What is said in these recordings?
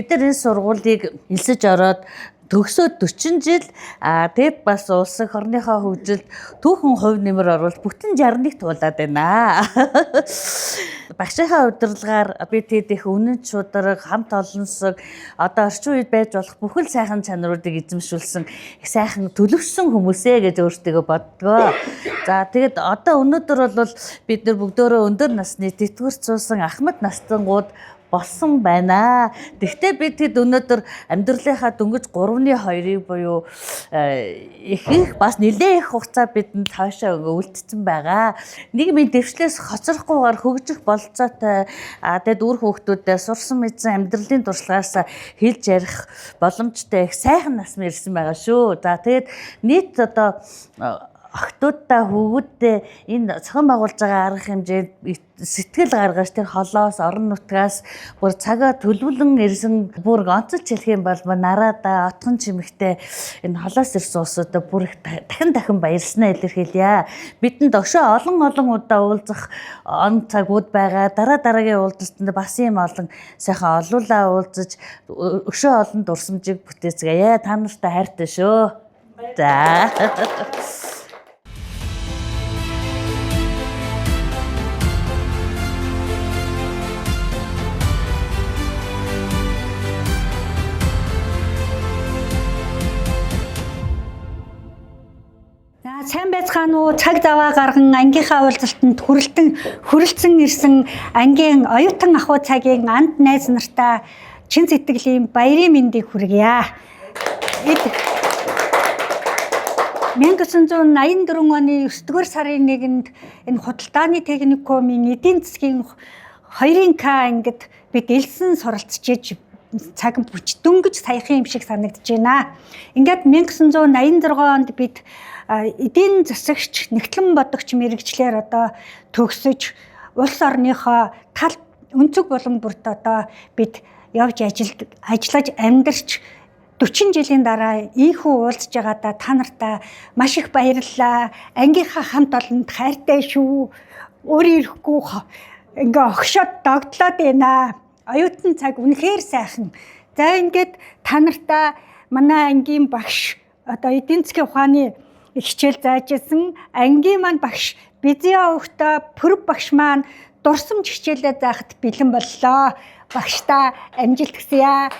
бид нар энэ сургуулийг элсэж ороод төгсөөд 40 жил тэгээд бас улсын орныхоо хөгжилд түүхэн хувь нэмэр оруулж бүтэн 61 туулаад байна. Багшийнхаа удирдлагаар би тэд их үнэн шударга, хамт олонсог, одоо орчин үед байж болох бүхэл сайхан чанаруудыг эзэмшүүлсэн их сайхан төлөвшсөн хүмүүсээ гэж өөртөө боддгоо. За тэгээд одоо өнөөдөр бол бид нар бүгдөө өндөр насны тэтгэврт суусан ахмад настангууд болсон байна. Тэгвэл бид хэд өнөөдөр амьдралынхаа дөнгөж 3-2-ыг буюу их бас нэлээд их хугацаа бидэнд хаашаа үлдсэн байгаа. Нийгмийн дэвшлээс хоцрохгүйгээр хөгжих бололцоотой тэгэд үр хүүхдүүдэд сурсан мэдсэн амьдралын туршлагаас хэлж ярих боломжтой их сайхан нас мэрсэн байгаа шүү. За тэгээд нийт одоо охтуудаа хүүгүүдээ энэ цохон байгуулж байгаа арга хэмжээнд сэтгэл гаргаж тэр холоос орон нутгаас бүр цагаа төлөвлөн ирсэн бүр онцолж хэлэх юм бол нараада отхон чимэгтэй энэ холоос ирсэн улсуудаа бүр их дахин баярлснаа илэрхийлье. Бидэнд өшөө олон удаа уулзах он цагууд байгаа. Дараагийн уулзалтанд бас юм олон сайхан олуулаа уулзаж өшөө олон дурсамжийг бүтээцгээе. Та нартай хайртай шүү. За. Сайн байцгаана уу? Цаг заваа гарган ангийнхаа уулзалтанд хүрэлцэн ирсэн ангийн оюутан ахуй цагийн анд найз нартаа чин сэтгэлийн баярын мэндийг хүргье. 1984 оны 9-р сарын 1-нд энэ худалдааны техникумын эдийн засгийн 2К ангид бид элсэн суралцж цаг бүч дөнгөж саяхан юм шиг санагдаж байна. Ингээд 1986 онд бид эдийн засагч нэгтлэн бодогч мэрэгчлэр одоо төгсөж улс орныхоо тал өнцөг булан бүрт одоо бид явж ажиллаж амьдарч 40 жилийн дараа ийхүү уулзж байгаадаа та нартай маш их баярлалаа. Ангийнхаа хамт олонд хайртай шүү. Өөрөө ирэхгүй ингээ огшоод догтлоод байна. Оюутан цаг үнэхээр сайхан. За ингээд та нартай манай ангийн багш одоо эдийн засгийн ухааны хичээл зааж исэн ангийн маань багш Бизиа өвгтө Пүрв багш маань дурсамж хичээлээ заахад бэлэн боллоо. Багштаа амжилт хүсье.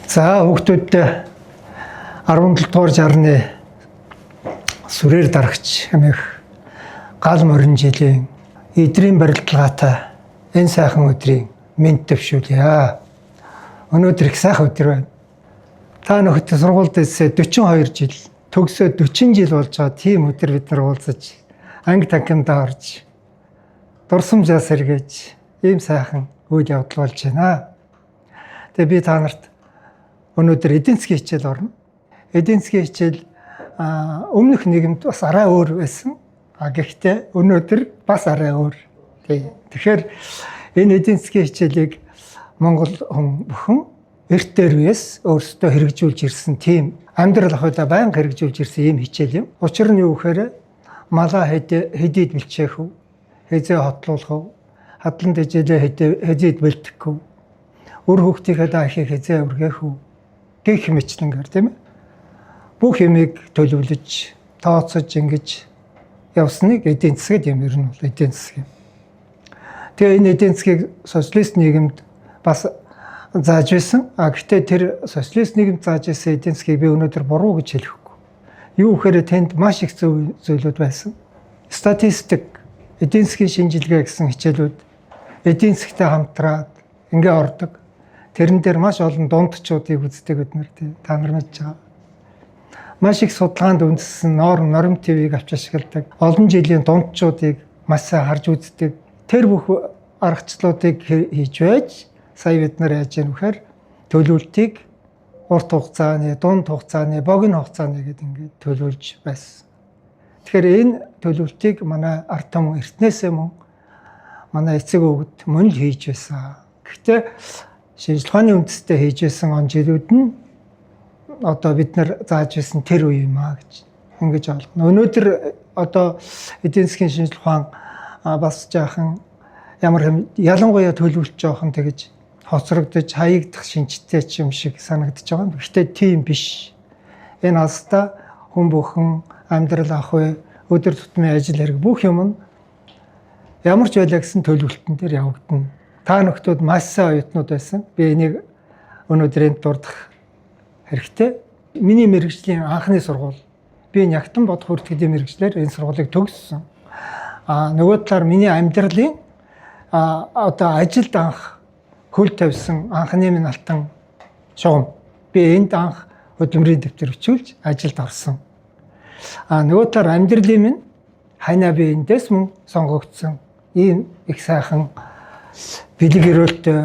За хүүхдүүдтэй 17 дугаар жарны сүрээр дарагч амих гал морин жилийн эдрийн барилдлагатай энэ сайхан өдрийн мэд төвшүүлье. Өнөөдөр их сайхан өдөр байна. Та нөхөд сургуульд ирсээ 42 жил төгсөө 40 жил болж байгаа тийм өдөр бид нар уулзаж анги танхимдаа орж дурсамжаас сэргээж ийм сайхан үйл явдал болж байна. Тэгээ би та нарт өнөөдөр эдийн засгийн хичээл орно. Эдийн засгийн хичээл өмнөх нийгэмд бас арай өөр байсан. Гэхдээ өнөөдөр бас арай өөр. Тэгэхээр энэ эдийн засгийн хичээлийг Монгол хүн бүхэн эрт дээр үес өөрсдөө хэрэгжүүлж ирсэн тийм амьдрал ахуйда байнга хэрэгжүүлж ирсэн ийм хичээл юм. Учир нь юу гэхээр малаа хэдийд бэлчээх үү, хэзээ хотлуулах үү, хадлан дэжээлээ хэзээд бэлтгэх үү, үр хүүхдийнхээ даахыг хэзээ өргөх үү гэх мэтлэнгээр тийм ээ. Бүх юмыг төлөвлөж, тооцож ингэж явсныг эдийн засаг юм ер нь бол эдийн засаг юм. Тэгээ энэ эдийн засгийг социалист нийгэмд бас зааж байсан. Гэхдээ тэр социалист нийгэмд зааж байсан эдийн засгийг би өнөөдөр буруу гэж хэлэхгүй. Юу гэхээр тэнд маш их зүйлүүд байсан. Статистик, эдийн засгийн шинжилгээ гэсэн хичээлүүд эдийн засгтай хамтраад ингээ ордог. Тэрэн дээр маш олон дундчуудыг үздэг бид нар тий. Та нар мэдж байгаа. Маш их судалгаанд үндэссэн норм ТV-г авч ашигладаг. Олон жилийн дундчуудыг маш сайн харж үздэг. Тэр бүх аргачлалуудыг хийж байж сая бид нар яаж юм вэхээр төлөвлөлтийг урт хугацааны, дунд хугацааны, богино хугацааны гэдэг ингээд төлөвлөж байсан. Тэгэхээр энэ төлөвлөлтийг манай ард түмэн эртнээсээ мөн манай эцэг өвгөд мөн л хийж байсан. Гэхдээ шинжлэх ухааны үндэстэй хийж байсан он жилүүд нь одоо бид нар зааж байсан тэр үе юм аа гэж ингэж ойлгоно. Өнөөдөр одоо эдийн засгийн шинжлэх ухаан бас жаахан ямар ялангуяа төлөвлөж жоохон тэгэж хоцрогдож хаягдах шинжтэй ч юм шиг санагдаж байгаа юм. Гэхдээ тийм биш. Энэ алстаа хүн бүхэн амьдрал ах вэ, өдөр тутмын ажил хэрэг бүх юм нь ямар ч байлаа гэсэн төлөвлөлтөн дээр явагдана. Та нөхдүүд маш сайн оюутнууд байсан. Би энийг өнөөдрийн дурдах хэрэгтэй. Миний мэргэжлийн анхны сургууль. Би нягтан бодох хүртгэлийн мэргэжлэр энэ сургуулийг төгссөн. Нөгөө талаар миний амьдралын одоо ажилд анх хөл тавьсан анхны минь алтан шугам. Би энд анх хөдөлмөрийн дэвтэр бичүүлж ажилд орсон. Нөгөө талаар амьдралын минь хайнаа би эндээс мөн сонгогдсон. Ийм их сайхан бэлэг өрөөлтөй,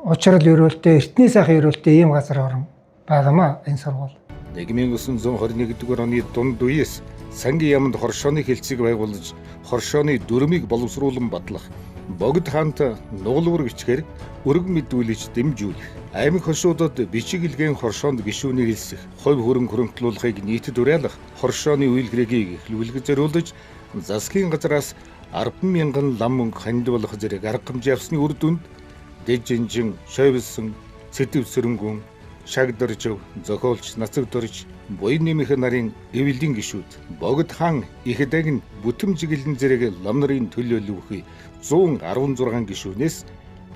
учрал өрөөлтөй, эртний сайхан өрөөлтөй ийм газар орон байгаамаа энэ сургууль. 1921 оны дунд үеэс сангийн яамд хоршооны хэлцээг байгуулж хоршооны дүрмийг боловсруулан батлах, богд хаант нугалуур бичгээр өргөн мэдүүлж дэмжүүлэх, аймаг хошуудад бичиглэгэн хоршоонд гишүүнийг хэлсэх, хувь хөрөнгө хөрөнгөлүүлэхийг нийтэд уриалах, хоршооны үйлдвэрийг эхлүүлэх зориулж засгийн газраас 10,000 лам мөнгө хандуулах зэрэг арга хэмжээ авсны үр дүнд Дэжинжин, Шойвсон, Цэтэвсрэнгүн, Шагдоржов, зохиолч Нацагдорж, буян нэмэх нарын эвэлийн гишүүд, богд хаан Ихэдэг нь бүтэмжиглэн зэрэг лам нарын төлөөлөвхий 116 гишүүнээс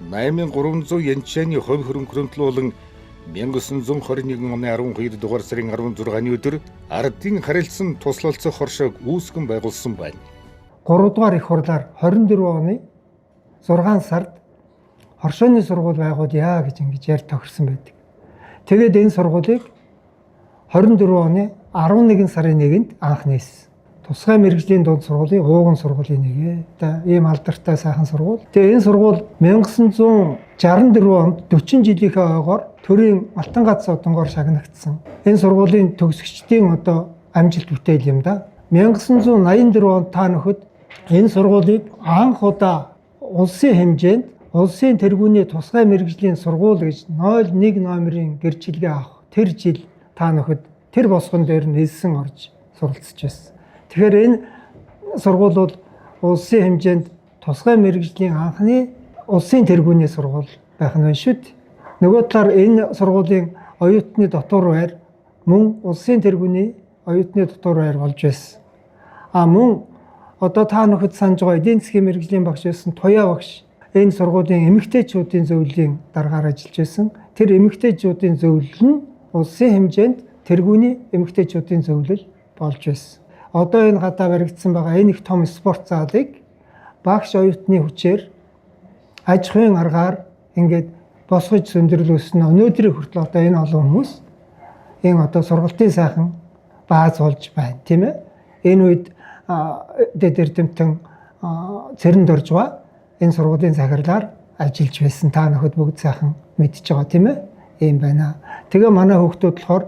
8300 янчааны хувь хөрөнгө хөрөнгөлүүлэн 1921 оны 12 дугаар сарын 16-ны өдөр ардын харилцан туслалцах хоршоог үүсгэн байгуулсан байна. 3 дугаар их хурлаар 24 оны 6 сард хоршооны сургууль байгуулъя гэж ингэж ярь тохирсон байдаг. Тэгээд энэ сургуулийг 24 оны 11 сарын 1-нд анх нээсэн. Тусгай мэргэжлийн дунд сургуулийн ууган сургуулийн нэг. Одоо ийм алдартай сайхан сургууль. Тэгээ энэ сургууль 1964 онд 40 жилийнхээ ойгоор төрийн Алтан гац одонгоор шагнагдсан. Энэ сургуулийн төгсөгчдийн одоо амжилт бүтээл юм да. 1984 онд та нөхөд энэ сургуулийг анх удаа улсын хэмжээнд улсын тэргүүний тусгай мэргэжлийн сургууль гэж 01 номерын гэрчилгээ авах тэр жил та нөхөд тэр босгон дээр нь хэлсэн орж суралцж байсан. Тэгэхээр энэ сургууль бол улсын хэмжээнд тусгай мэргэжлийн анхны улсын тэргүүний сургууль байх нь шүү дээ. Нөгөө талаар энэ сургуулийн оюутны дотор байр мөн улсын тэргүүний оюутны дотор байр болж байсан. Мөн одоо та нөхөд санаж байгаа эдийн засгийн мэргэжлийн багш байсан Туяа багш энэ сургуулийн эмэгтэйчүүдийн зөвлөлийн дараагаар ажиллаж байсан. Тэр эмэгтэйчүүдийн зөвлөл нь улсын хэмжээнд тэргүүний эмэгтэйчүүдийн зөвлөл болж байсан. Одоо энэ гадаа баригдсан байгаа энэ их том спорт залыг багш оюутны хүчээр аж ахуйн аргаар ингээд босгож сөндөрлүүлсэн. Өнөөдрийн хүртэл одоо энэ олон хүмүүс энэ одоо сургалтын сайхан бааз болж байна, тийм ээ. Энэ үед дэд эрдэмтэн цэрэнд орж байгаа энэ сургуулийн захирлаар ажиллаж байсан. Та нөхөд бүгд сайхан мэдж байгаа, тийм ээ. Ийм байна. Тэгээ манай хүүхдүүд болохоор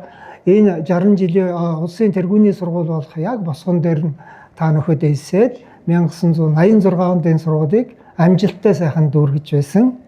энэ 60 жилийн улсын тэргүүний сургууль болох яг босгон дээр нь та нөхөд эсээд 1986 онд энэ сургуулийг амжилттай сайхан дүүргэж байсан.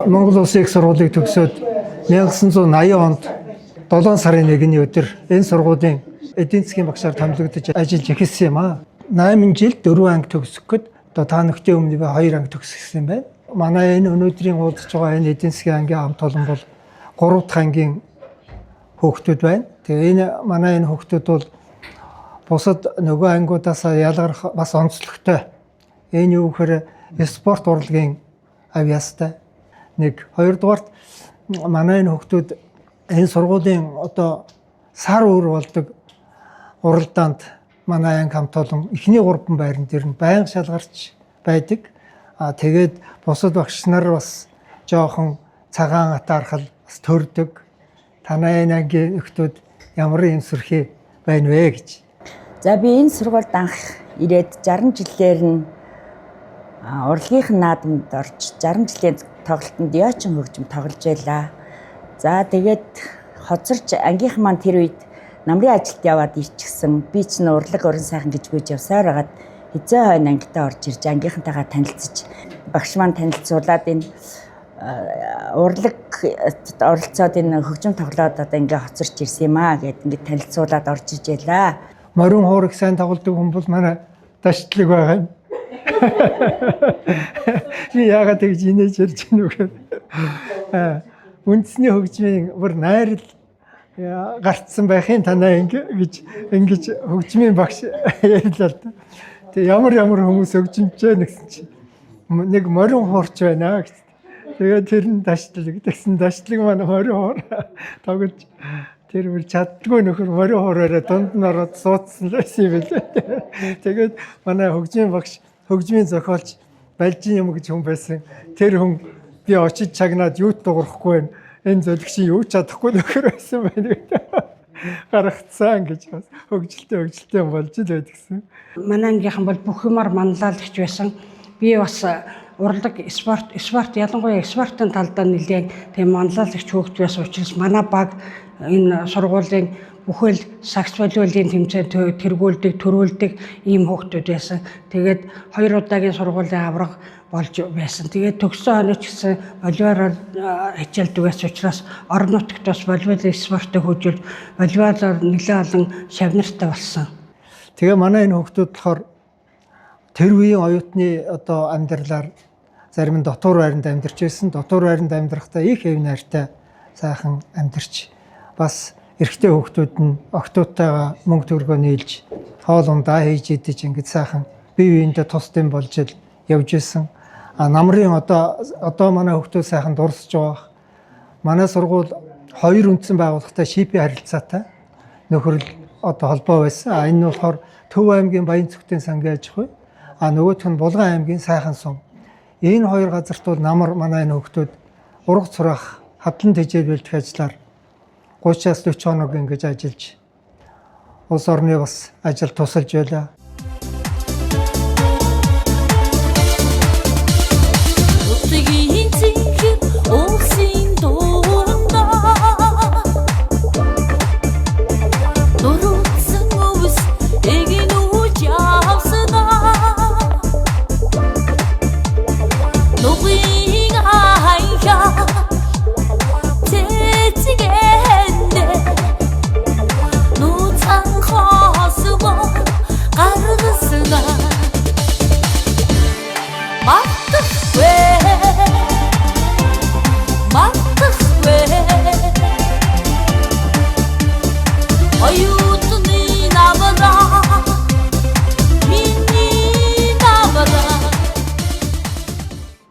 Монгол Улсын их сургуулийг төгсөөд 1980 онд 7 сарын 1-ний өдөр энэ сургуулийн эдийн засгийн багшаар томилогдож ажиллаж эхэлсэн юм аа. 8 жил 4 анги төгсөхөд одоо та нөхдийн өмнө би 2 анги төгссөн юм байна. Манай энэ өнөөдрийн уулзж байгаа энэ эдийн засгийн ангийн амт олон бол 3 дахь ангийн хүүхдүүд байна. Тэгээ энэ манай энэ хүүхдүүд бол бусад нөгөө ангиудаас ялгарх бас онцлогтой Энэ юу гэхээр спорт урлагийн авьяастай. Нэг хоёрдугаарт манай энэ хүүхдүүд энэ сургуулийн одоо сар өөр болдог уралдаанд манай анги хамтуулан эхний 3 байран дээр нь байнга шалгарч байдаг. Тэгээд бусад багш нар бас жоохон цагаан атаархал бас төрдөг. Танай ангийн нөхдүүд ямар юм сүрхий байна вэ гэж. За би энэ сургуульд анх ирээд 60 жилээр нь урлагийнх наадамд орж 60 жилийн тоглолтод яачин хөгжим тоглож байлаа. За тэгээд хоцорч ангийнхан маань тэр үед намрын ажилд яваад ирчихсэн. Би ч н урлаг уран сайхан гэж бийж явсаар хагаад хизээ хойно ангитаа орж ирж ангийнхантайгаа танилцж багш маань танилцуулаад энэ урлаг оролцоод энэ хөгжим тоглоод одоо ингээ хоцорч ирсэн юм аа гэд ингээ танилцуулаад орж иж ялаа. Морин хуурыг сайн тоглодог хүн бол манай дашлаг байгаа юм. Би яагаад тэгж инээж ярьж байна вэ гэхээр үндэсний хөгжмийн бүр найрал гарцсан байхын танаа ингэж хөгжмийн багш ярьлаа л да. Тэгээ ямар хүмүүс хөгжимчээ нэгсэн чинь нэг морин хуурч байна гэж. Тэгээд тэр нь дашлаг гэсэн дашлаг манай морин хуур тоглож тэр бүр чаддгүй нөхөр морин хуураараа дунд нь ороод суудсан л байсан юм билээ. Тэгээд манай хөгжмийн багш хөгжмийн зохиолч Балжин юм гэж хүн байсан. Тэр хүн би очиж чагнаад юу дуурахгүй байна. Энэ зөвлөгчийн юу ч чадахгүй нөхөр байсан байна гэдэг. Гаргацсан гэж бас хөгжилтэй болж л байд гэсэн. Манай ангийнхан бол бүх юмар манлайлагч байсан. Би бас урлаг спорт ялангуяа спортын талдаа нэлээд тийм манлайлагч хөгж байсан учраас манай баг энэ сургуулийн бүхэл сакс волейболын тэмцээнд төрүүлдэг ийм хүүхдүүд байсан. Тэгээд 2 удаагийн сургуулийн авраг болж байсан. Тэгээд төгссөн хоног ч гэсэн волейболоор хичээлдэг байсан учраас орон нутагт бас волейбол спортыг хөгжүүлж волейболоор нэлээд олон шавнартай болсон. Тэгээ манай энэ хүүхдүүд болохоор тэр үеийн оюутны одоо амьдралаар зарим нь дотор байранд амьдарч байсан. Дотор байранд амьдрахдаа их хэв найртай сайхан амьдарч бас эрэгтэй хүүхдүүд нь октоотойгоо мөнгө төгрөгөө нийлж хоол ундаа хийж идэж ингэж сайхан бие биендээ тусдын болж явж исэн. Намрын одоо манай хүүхдүүд сайхан дурсаж байгаа. Манай сургууль 2 үндсэн байгууллагатай шипи харилцаатай нөхөрл одоо холбоо байсан. Энэ нь болохоор Төв аймгийн Баян Цогтын сангийн аж ахуй. Нөгөөх нь Булган аймгийн Сайхан сум. Энэ 2 газарт бол намар манай энэ хүүхдүүд ургац сурах хадлан тэжээл бэлтгэх ажлаар 30-аас 40 хоног ингэж ажиллаж улс орны бас ажил тусалж байлаа.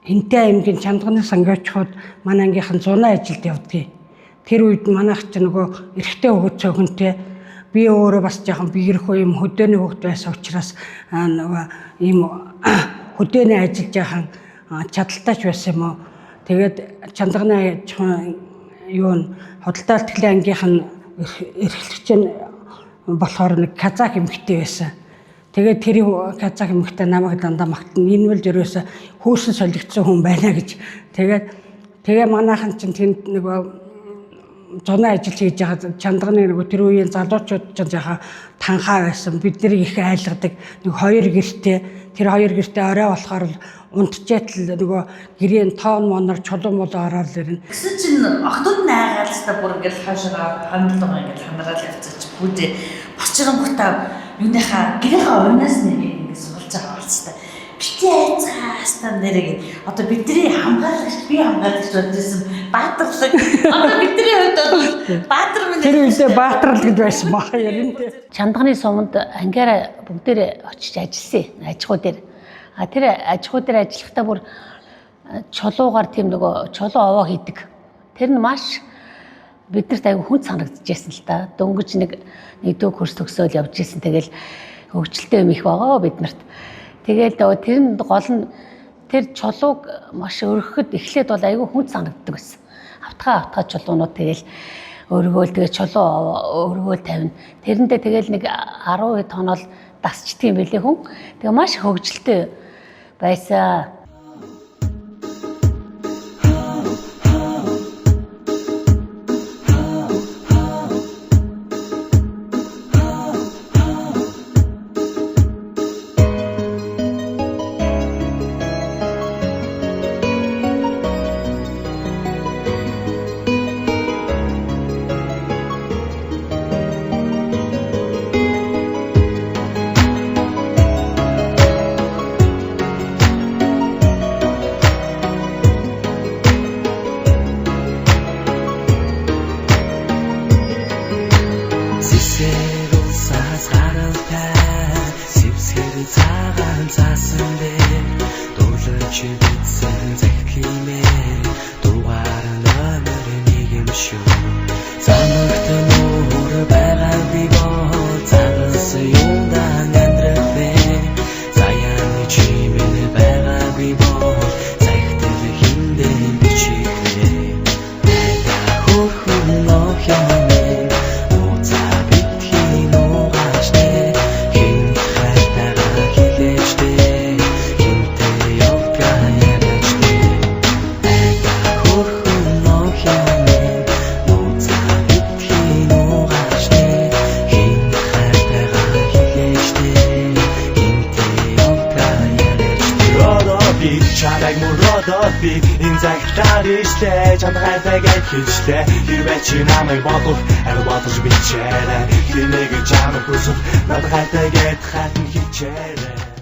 Энтэй аймгийн Чандганы сангиочход манай ангийнхан зуна ажилд явдгийг. Тэр үед манайх ч нөгөө эрэгтэй хөвгөт цөөхөнтэй би өөрөө бас жоохон биерхүү юм хөдөөний хөвгт байсан учраас нөгөө ийм хөдөөний ажил жоохон чадaltaч байсан юм уу. Тэгээд Чандганы юу н худалдаа тэтгэлийн ангийнхан эрхлэгч нь болохоор нэг казак эмэгтэй байсан. Тэгээд тэр казак эмэгтэй намайг дандаа магтана. Энэ бол ерөөсө хөөсөн солигдсон хүн байна гэж. Тэгээ манайхан чинь тэнд нөгөө зуна ажил хийж байгаа Чандганы нөгөө тэр үеийн залуучууд ч яхаа танхаа байсан. Бид нэр их айлгадаг. Нэг 2 гэртээ тэр 2 гэртээ орой болохоор унтчаатал нөгөө гэрийн тоон монор чулуун мол ороод ирнэ. Гэсэн чинь охтууд найгаалстай бүр ингээл хаашаа хандлага ингээл хандрал явцаач бүдэ бочрангуудаа юуныхаа гэрийнхаа уйнаас нэг ингэ суулж байгаа болцтой. Бити айцаастаа нэрэг одоо бидний хамгаалагч би хамгаалагч бодсон баатарлаг одоо бидний хувьд баатар мөн тэр үедээ баатарл гэж байсан баха ярин. Чандганы суманд ангиараа бүгдээрээ очиж ажилласан аж ахуй дээр. Тэр аж ахуй дээр ажиллахдаа бүр чулуугаар тийм нөгөө чулуу овоо хийдэг. Тэр нь маш биднэрт аягүй хүн санагдчихсэн л та. Дөнгөж нэгдүгээр курс төгсөөл явж исэн. Тэгэл хөгжилтэй юм их байгаа биднэрт. Тэгээд тэр нь гол нь тэр чулууг маш өргөхөд эхлээд бол аягүй хүн санагддаг байсан. Автгаа чулуунууд тэгэл өргөөл тэгээ чулуу өргөөл тавина. Тэрэндээ тэгэл нэг 10 тонол дасчдаг юм билээ хүн. Тэгээ маш хөгжилтэй байсан. Хэрвээ чи намайг бодвол арай бодож бичээрэй. Хинэг чамд хүсэл надад хайтагээд хатан хичээрэй.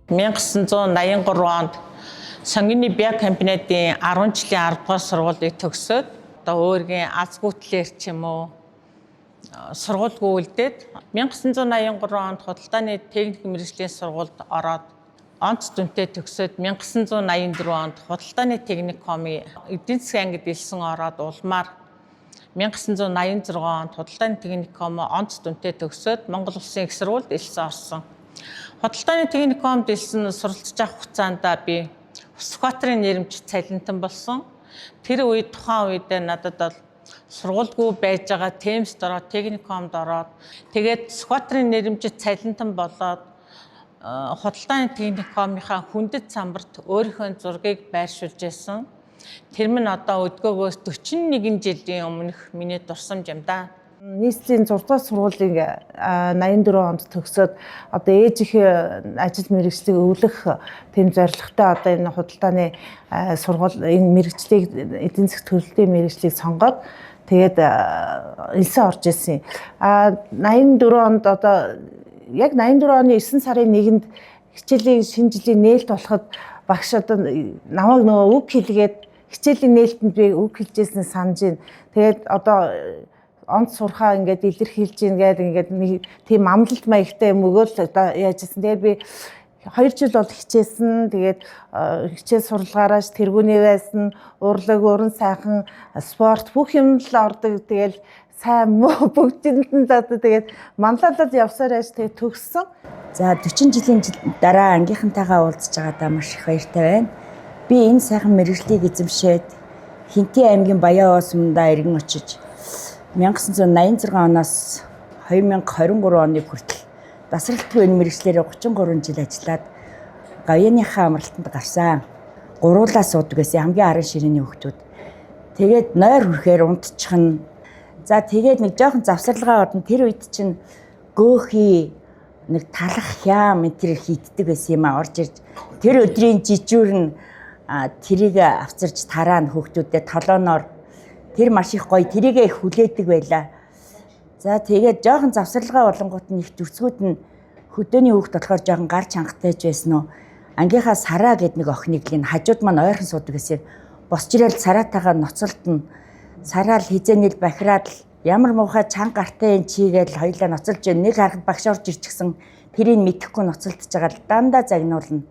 (1983) онд Сонгины Бяа комбинатын 10 жилийн 10 дугаар сургуулийг төгсөөд өөрийн азгүйтлэр ч юм уу сургуульгүй үлдээд 1983 онд худалдааны техник мэргэжлийн сургуульд ороод онц дүнтэй төгсөөд 1984 онд худалдааны техникумын эдийн засгийн ангид элсэн ороод улмаар 1986 онд худалдааны техникумын онц дүнтэй төгсөөд Монгол Улсын их сургуульд элсэн орсон. Худалдааны техникумд элсэн суралцж авах хугацаанд би Сүхбаатарын нэрмж цалинтан болсон. Тэр үед тухайн үед надад бол сургуульгүй байж байгаа Темст ороод техникумд ороод тэгээд Сүхбаатарын нэрмж цалинтан болоод худалдааны техникумынхаа хүндэт самбарт өөрийнхөө зургийг байршуулж байсан. Тэр минь одоо өдгөөгөөс 41 жилийн өмнөх миний дурсамж юм да. Нийслэлийн 6 дугаар сургуулийн 84 онд төгсөөд одоо ээжийнхээ ажил мэргэжлийг өвлөх тэм зорилготой одоо энэ худалдааны сургууль энэ мэргэжлийг эдийн засгийн төлөвлөлтийн мэргэжлийг сонгоод тэгээд элсэн орж ирсэн. 84 онд одоо яг 84 оны 9 сарын 1-нд хичээлийн шинэ жилийн нээлт болоход багш одоо намайг нөгөө үг хэлгээд хичээлийн нээлтэнд би үг хэлжсэн санаж байна. Тэгээд одоо онц сурхаа ингээд илэрхийлж ингээд нэг тийм амлалт маягтай юм өгөөл одоо яажсэн. Тэгээд би 2 жил бол хичээсэн. Тэгээд хичээл сурлагаараа тэргүүний байсан, урлаг, уран сайхан, спорт бүх юм л ордог. Тэгээд сайн муу бүгдэнд нь одоо тэгээд манлайлал явсаар байж тэгээд төгссөн. За 40 жилийн дараа ангийнхантайгаа уулзж байгаадаа маш их баяртай байна. Би энэ сайхан мэргэжлийг эзэмшээд Хинтээ аймгийн Баян уусмдаа иргэн очиж 1986 оноос 2023 оны хүртэл дасралтгүй энэ мэргэжлэрээ 33 жил ажиллаад Гавьяаныхаа амралтанд гарсан. Гуруулаа суудаг гэсэн хамгийн арын ширээний хүүхдүүд. Тэгээд нойр хүрхээр унтчихна. За тэгээд нэг жоохон завсарлага орно. Тэр үед чинь гөөхий нэг талах хям энэ хийддэг байсан юм а орж ирж. Тэр өдрийн жижүүр нь тэрийг авчирч тараана хүүхдүүдэд толооноор тэр маш их гоё тэрийгээ их хүлээдэг байлаа. За тэгээд жоохон завсарлага болонгууд нь их зүцгүүд нь хөдөөний хүүхд болохоор жоохон гар чангатайж байсан уу. ангийнхаа Сараа гэдэг нэг охиныг л энэ хажууд маань ойрхон суудаг гэсэн босч ирэл Сараатайгаа ноцолдно. Сараа л хизээнэл бахираад л ямар муухай чанга гартай энэ чигээл хоёлаа ноцолж нэг харахад багш орж ирчихсэн тэрийг мэдэхгүй ноцолдож байгаа л дандаа загнуулна.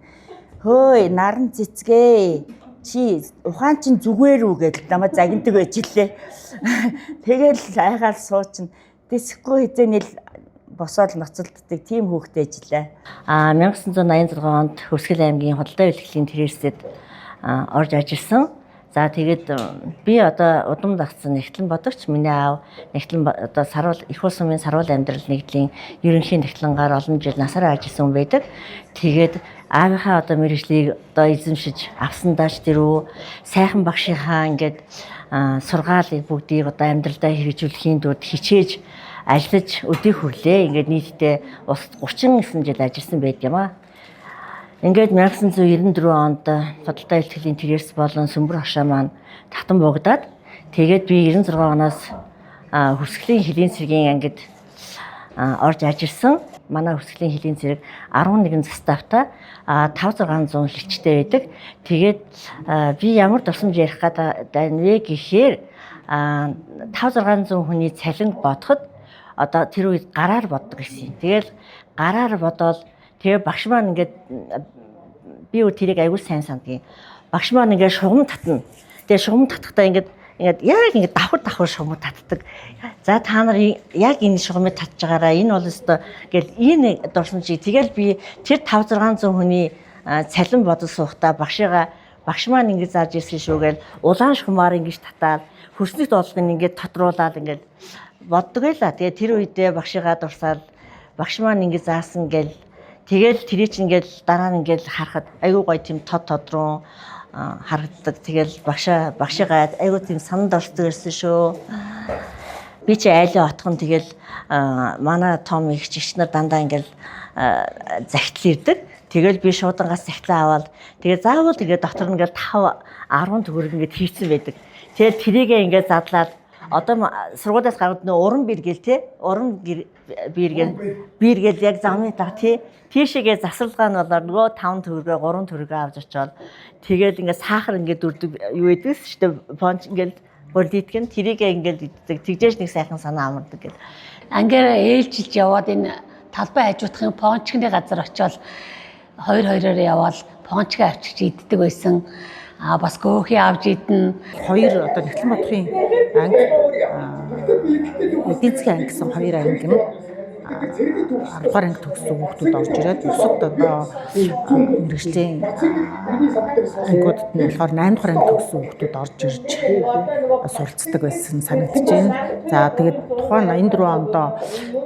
Хөөе наран цэцгээ чи ухаан чин зүгээр үү гэж намайг загнадаг байж лээ. Тэгэл айгаал суучин. Тэсэхгүй хизээнэл босоод ноцолддог тийм хүүхдээ ажиллаа. 1986 онд Хөвсгөл аймгийн Худалдаа бэлтгэлийн тэрээсэд орж ажилласан. За тэгээд би одоо удам дагцсан нэгтлэн бодогч миний аав нэгтлэн одоо саруул их улс сумын саруул амьдрал нэгдлийн ерөнхий нэгтлэнгаар олон жил насаараа ажилласан хүн байдаг. Тэгээд аавынхаа одоо мэргэжлийг одоо эзэмшиж авсандааш тэрөө сайхан багшийнхаа ингээд сургаалыг бүгдийг одоо амьдралдаа хэрэгжүүлэхийн тулд хичээж ажиллаж өдөө хүрлээ. Ингээд нийтдээ 39 жил ажилласан байд юм аа. Ингээд 1994 онд Худалдаа бэлтгэлийн тэрээс болон Сүмбэр хашаа маань татан богдаад тэгээд би 96 оноос Хөвсгөлийн хөлийн цэргийн ангид орж ажилласан. Манай Хөвсгөлийн хөлийн цэрэг 11 заставтай 5-600 хилчтэй байдаг. Тэгээд би ямар тусламж ярих гэдэг вэ гэхээр 5-600 хүний цалинг бодоход одоо тэр үед гараар боддог гэсэн. Тэгэл гараар бодоод тэгээ багш маань ингээд би өөр тэрийг аягүй сайн сандгийн. Багш маань ингээд шугам татна. Тэгээ шугам татахдаа ингээд яг ингээд давхар шугам татдаг. За та нар яг энэ шугамыг татж байгаараа энэ бол өстой гэл энэ дурсан чи тэгэл би тэр 5-600 хүний цалин бодол суухдаа багш маань ингээд зааж ирсэн шүү гэл улаан шугамаар ингээд татаад хөрснөд болгоно ингээд тодруулаад ингээд боддог байла. Тэгээ тэр үедээ багшигаа дурсаад багш маань ингээд заасан гэл тэгэл тэрий чинь ингээд дараа нь ингээд харахад айгүй гоё тийм тод руу харагддаг. Тэгэл багшигаа айгүй тийм сананд ордог гэсэн шүү. Би чи айлаа отхон тэгэл манай том их жигч нар дандаа ингээд захидл ирдэг. Тэгэл би шуудангаас захидлаа аваад тэгээ заавал тэгээ дотор нь ингээд 5-10 төгрөг ингээд хийцэн байдаг. Тэгэл тэрийгээ ингээд задлаад одоо сургуулиас гараад нөө уран бэргээл те уран бэргээл яг замын та тий тийшээгээ засварлагаа нь болоор нөгөө 5 төгрөгөө 3 төгрөгөө авч очоод тэгээд ингээд сахар ингээд дүрдэг юу гэдэгс шүү дээ понч ингээд болдитг нь тэрийгээ ингээд иддэг тэгжээж нэг сайхан санаа амардаг гэл ангиараа ээлжилж яваад энэ талбай хажуудахын пончгны газар очиод хоёр-хоёроор яваад пончгээ авчиж иддэг байсан. Бас көөхий авч идэн Хоёр одоо Нэгтлэн бодохын анги эдийн засгийн анги гэсэн хоёр анги юм. 10 дугаар анги төгссөн хүүхдүүд орж ирээд өсөд одоо мэргэжлийн ангиудад нь болохоор 8 дугаар анги төгссөн хүүхдүүд орж ирж суралцдаг байсан санагдаж байна. За тэгээд тухайн 84 онд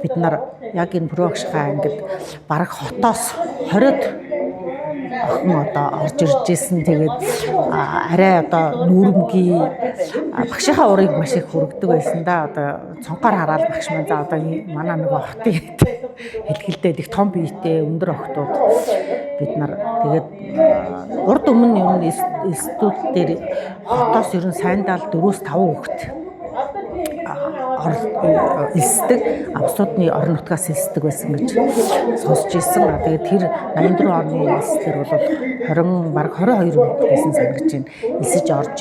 бид нар яг энэ Пүрэвагшихаа ангид бараг хотоос 20-д охин одоо орж ирж исэн. Тэгээд арай одоо нүүрэмгий багшийнхаа урыг маш их хүргэдэг байсан да. Одоо цонхоор хараад багш маань за одоо манай нэг охтын хэлгэлдээд их том биетэй өндөр охтууд бид нар тэгээд урд өмнө юм институт дээр хотоос ер нь сайндал 4-5 хүүхэд элсдэг авсуудны орон нутгаас элсдэг байсан гэж сонсч ирсэн. Тэгээд тэр 84 оны элслэр бол 20 бараг 22 байсан санагдаж байна. Элсэж орж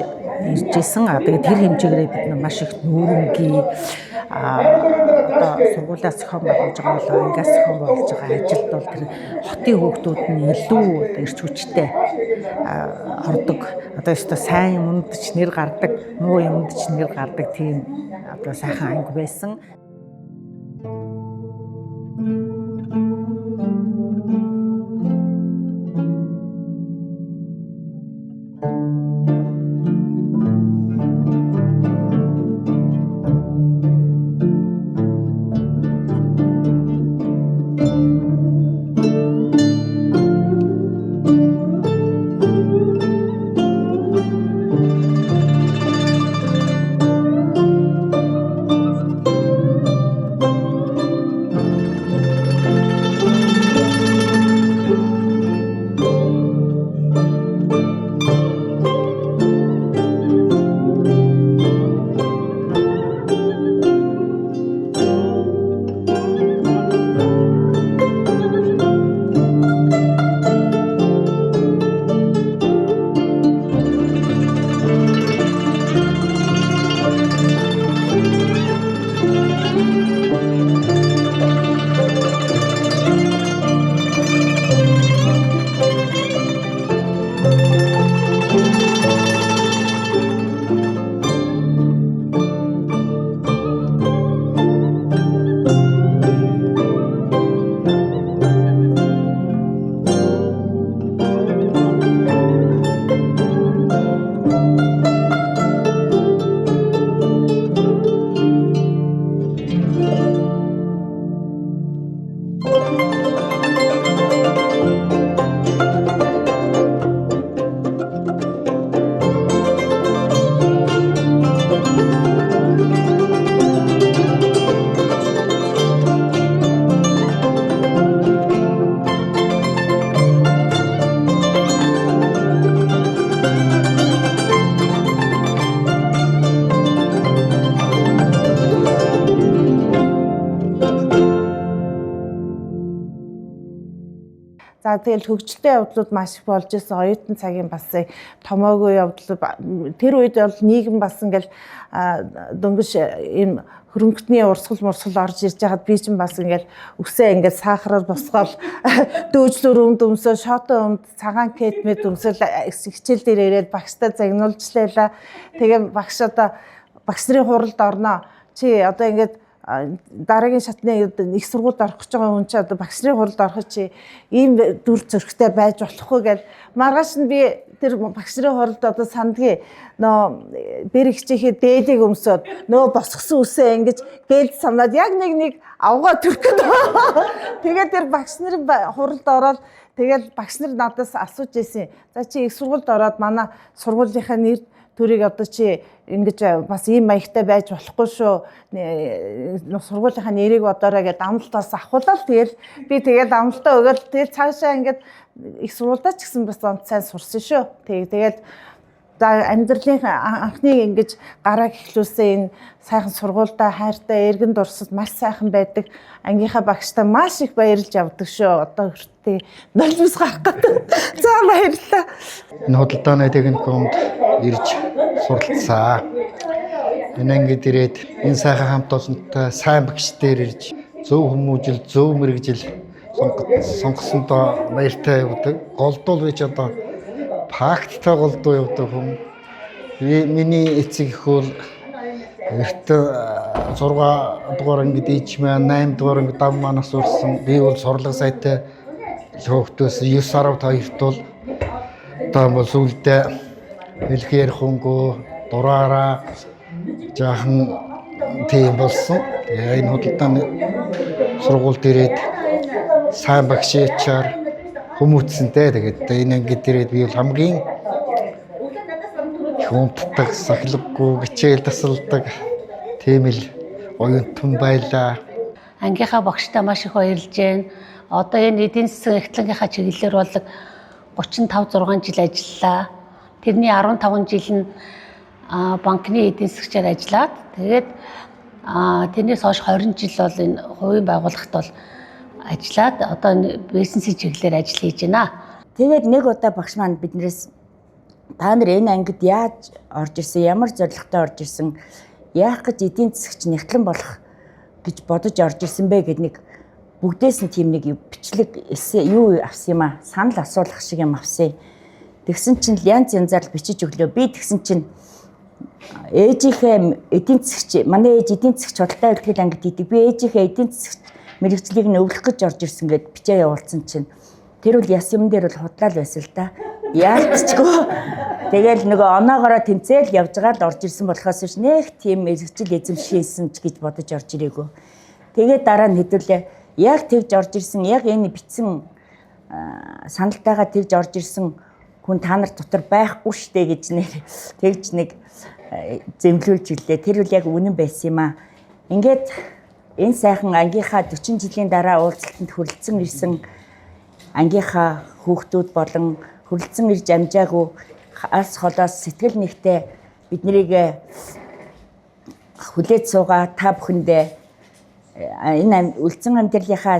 ирж исэн. Тэгээд тэр хэмжээгээр бид нар маш их нүүрэнгийн одоо сургуулиас зохион байгуулж байгаа болоо ангиас зохион байгуулж байгаа ажилд бол тэр хотын хүүхдүүд нь илүү эрч хүчтэй ордог. Одоо өстой сайн юмд ч нэр гардаг, муу юмд ч нэр гардаг тийм одоо сайхан анги байсан. За тэгэл хөгжилтэй явдлууд маш их болж исэн. Оюутан цагийн бас томоогүй явдал тэр үед бол нийгэм бас ингээл дөнгөж ийм хөрөнгөтний урсгал мурсгал орж ирж байхад би чинь бас ингээл үсээ ингээд сахараар босгоол дөөжлөр өмсөө шотоо цагаан кетмэд өмсөл хичээл дээр ирээд багштай загнуулжлаа. Тэгээ багш одоо багш нарын хуралд орноо. Чи одоо ингээд дараагийн шатны их сургуульд орох гэж байгаа хүн чи одоо багш нарын хуралд ороход чи ийм дүр зөрхтэй байж болохгүй гэж маргааш нь би тэр багш нарын хуралд одоо сандгийн нөө бэр хичээхэд дээлийг өмсөд нөө босгосон үсээ ингэж гэлд санаад яг нэг авгаа төрөхөд тэгээд тэр багш нарын хуралд ороод тэгээд багш нар надаас асууж ирсэн. За чи их сургуульд ороод манай сургуулийнхаа нэр төрийг одоо чи ингэж бас ийм маягтай байж болохгүй шүү. Сургуулийнхаа нэрийг бодоорой гэдээ амлалтаас авахулаад тэгэл би тэгээд амлалтаа өгөөл тэгээд цаашаа ингэж их сургуультай ч гэсэн бас сайн сурсан шүү. Тэгээд амьдралын анхны ингэж гараа гэхлүүлсэн энэ сайхан сургуультай хайртай эргэн дурсад маш сайхан байдаг ангийнхаа багштай маш их баярлж явдаг шүү. Одоо хүртээ нулимс гарах гэдэг. За баярлалаа. Энэ худалдааны техникумд ирж суралцсан. Энэ ангид ирээд энэ сайхан хамт олонтой сайн багшдаар ирж зөв хүмүүжил, зөв мэрэгжил сонгосондоо баяртай явдаг. Голдуул гэж одоо факттай голдуу явдаг хүн. Миний эцэг их бол эрт 6 дугаар ангид ээжмээ 8 дугаар ангид дав манаас урсан. Би бол сурлага сайтай хөөхтөөс 9 12-т бол одоо бол сүлдээ хэлэх ярих хөнгөө дураараа жаахан тийм болсон. Тэгээ энэ худалдааны сургуульд ирээд сайн багшичаар хүмүүцсэнтэй. Тэгээд энэ ангид ирээд би бол хамгийн хүнддэг, сахилгагүй, хичээл тасалдаг тийм л оюутан байлаа. Ангийнхаа багштай маш их баярлж байна. Одоо энэ эдийн засгийн эхтлэнгийнхаа чиглэлээр бол 35-6 жил ажиллалаа. Тэрний 15 жил нь банкны эдийн засгчаар ажиллаад тэгээд тэрнээс хойш 20 жил бол энэ хувийн байгууллагт бол ажиллаад одоо бизнесийн чиглэлээр ажил хийж байна. Тэгээд нэг удаа багш маань биднээс та нар энэ ангид яаж орж ирсэн, ямар зорилготой орж ирсэн, яах гэж эдийн засгч нэгтлэн болох гэж бодож орж ирсэн бэ гэд нэг бүгдээс нь тийм нэг бичлэг юу авсан юм аа, санал асуулах шиг юм авсан. Тэгсэн чинь янз янзаар бичиж өглөө. Би тэгсэн чинь ээжийнхээ эдийн засгч, манай ээж эдийн засгч худалдаа үйлдвэрлэлийн ангид идэг. Би ээжийнхээ эдийн засгч мэрэгчлийг нь өвлөх гэж орж ирсэн гэд бичээ явуулсан чинь тэр үл яс юм дээр бол худлаа л байсан л да. Яалтчгүй. Тэгэл нөгөө оноогоороо тэмцээл явж байгаа л орж ирсэн болохоос биш нэг тийм мэрэгчл эзэмшээсэн ч гэж бодож орж ирээгүй. Тэгээд дараа нь хэдүүлээ яг тэгж орж ирсэн, яг энэ бичсэн саналтайгаа тэгж орж ирсэн хүн та нар дотор байхгүй штэ гэж тэгж нэг зэмлүүлж илээ. Тэр үл яг үнэн байсан юм аа. Ингээд энэ сайхан ангийнхаа 40 жилийн дараа уулзалтанд хүрэлцэн ирсэн ангийнхаа хүүхдүүд болон хүрэлцэн ирж амжаагүй алс холоос сэтгэл нэгтэй биднийг хүлээж суугаа та бүхэндээ энэ үлдсэн амьдралынхаа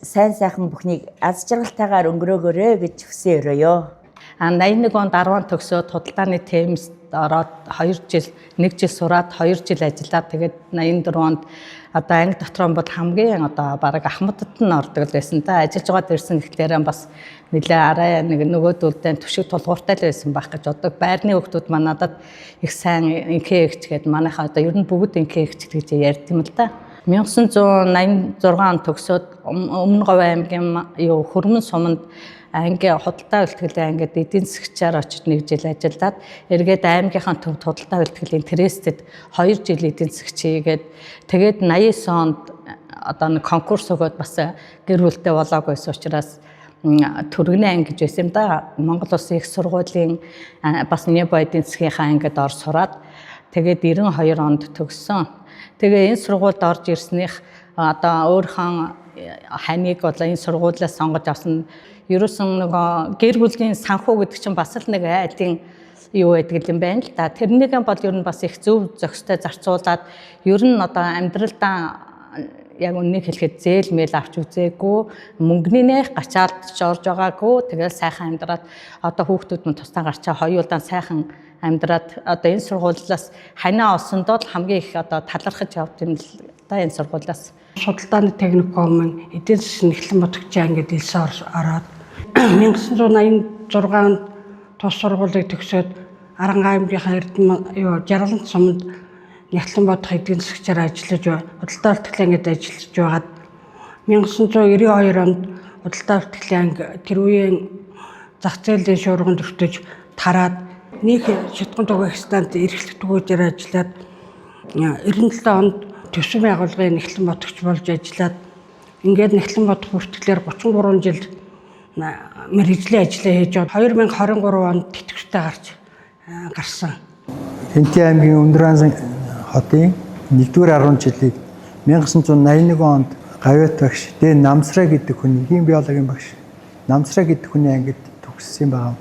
сайн сайхан бүхнийг аз жаргалтайгаар өнгөрөөгөөрэй гэж хүсэн өрөөё. 81 онд 10 төгсөөд худалдааны темст ороод 2 жил 1 жил сураад 2 жил ажиллаад тэгээд 84 онд одоо анги дотор нь бол хамгийн одоо бараг ахмадд нь ордог байсан та ажиллаж байгаад ирсэн гэхлээрээ бас нэлээ арай нэг нөгөөдөлдөө төшиг тулгууртай л байсан байх гэж одоо байрны хүмүүс маань надад их сайн инкээ ихч гээд манайхаа одоо ер нь бүгд инкээ ихч гэж ярьд юм л да. 1986 онд төгсөөд Өмнө Говь аймгийн Хөрмөн суманд анги худалдаа үйлдвэрлэлийн ангид эдийн засгчаар очиж 1 жил ажиллаад эргээд аймгийнхаа төвд худалдаа үйлдвэрлэлийн Трестэд 2 жил эдийн засгч хийгээд тэгээд 89 онд одоо нэг конкурс өгөөд бас гэр бүлтэй болоогүйсэн учраас төргний анги гэж байсан юм да. Монгол Улсын их сургуулийн бас Небо эдийн засгийнхаа ангид ор сураад тэгээд 92 онд төгссөн. Тэгээ энэ сургуульд орж ирснийх одоо өөрхөн ханиг бол энэ сургуулиас сонгож авсан. Ерөөсөн нөгөө гэр бүлийн санхүү гэдэг чинь бас л нэг айлын юу байдаг юм байна л да. Тэрнийг бол ер нь бас их зөв зохистой зарцуулаад ер нь одоо амьдралдаа яг үннийг хэлэхэд зээл мэйл авч үзээгүй, мөнгөнийх гачаад орж байгаагүй. Тэгэл сайхан амьдраад одоо хүүхдүүд нь тусдаа гарчаа хоёулаа сайхан амьдраад одоо энэ сургуулиас ханаа олсондоо л хамгийн их одоо талархаж явд юм л да энэ сургуулиас. Судалдааны техникум эдийн засгийн Нэхлэн Бодгчийн ангид элсэн ороод 1986 онд тус сургуулийг төгсөөд Арангаа аймгийнхаа Жаргалант суманд Нэхлэн Бодох эдийн засгчаар ажиллаж худалдаа бүртгэлийн ангид ажиллаж байгаад 1992 онд худалдаа бүртгэлийн анги тэр үеийн зах зээлийн шуурганд өртөж тараад нэг шатган тугах станцд эрхлэгдгүүгээр ажиллаад 97 онд төсвийн байгууллагын Нэхлэн Бодогч болж ажиллаад ингээд Нэхлэн Бодох бүртгэлээр 33 жил мэргэжлийн ажлаа хийж 2023 онд тэтгэвртэй гарсан. Хэнти аймгийн Өндран хотын 1-р 10 жилийг 1981 онд Гавьяат багш Дэн Намсраа гэдэг хүний хим биологийн багш Намсраа гэдэг хүний ангид төгссөн байгаа.